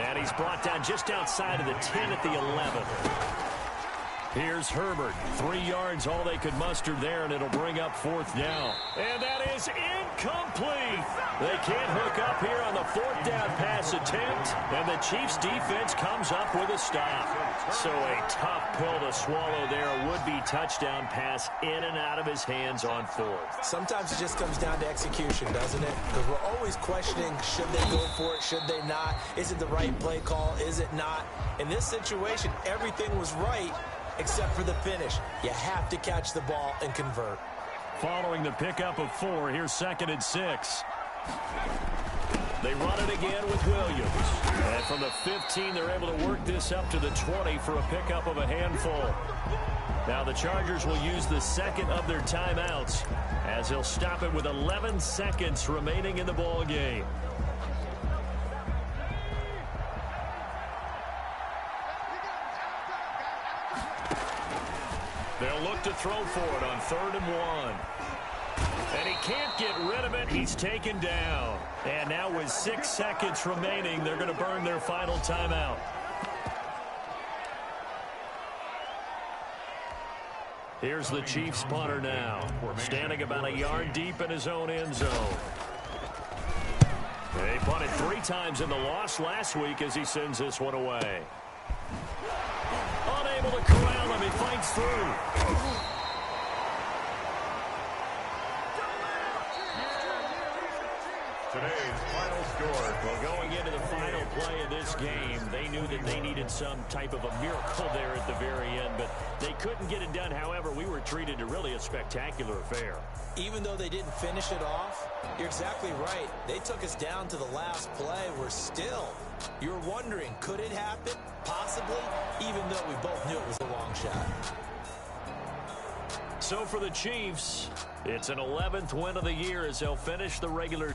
And he's brought down just outside of the 10 at the 11. Here's Herbert. 3 yards, all they could muster there, and it'll bring up fourth down. And that is incomplete. They can't hook up here on the fourth down pass attempt, and the Chiefs' defense comes up with a stop. So a tough pill to swallow there. A would-be touchdown pass in and out of his hands on fourth.
Sometimes it just comes down to execution, doesn't it? Because we're always questioning, should they go for it, should they not? Is it the right play call, is it not? In this situation, everything was right, except for the finish. You have to catch the ball and convert.
Following the pickup of 4, here's second and 6. They run it again with Williams. And from the 15, they're able to work this up to the 20 for a pickup of a handful. Now the Chargers will use the second of their timeouts as they'll stop it with 11 seconds remaining in the ball game. They'll look to throw for it on 3rd and 1. And he can't get rid of it. He's taken down. And now with 6 seconds remaining, they're going to burn their final timeout. Here's the Chiefs punter now, standing about a yard deep in his own end zone. They punted 3 times in the loss last week as he sends this one away. Unable to corral him. He fights through.
Today's final score.
Well, going into the final play of this game, they knew that they needed some type of a miracle there at the very end, but they couldn't get it done. However, we were treated to really a spectacular affair.
Even though they didn't finish it off, you're exactly right. They took us down to the last play. We're still, you're wondering, could it happen? Possibly, even though we both knew it was a long shot.
So for the Chiefs, it's an 11th win of the year as they'll finish the regular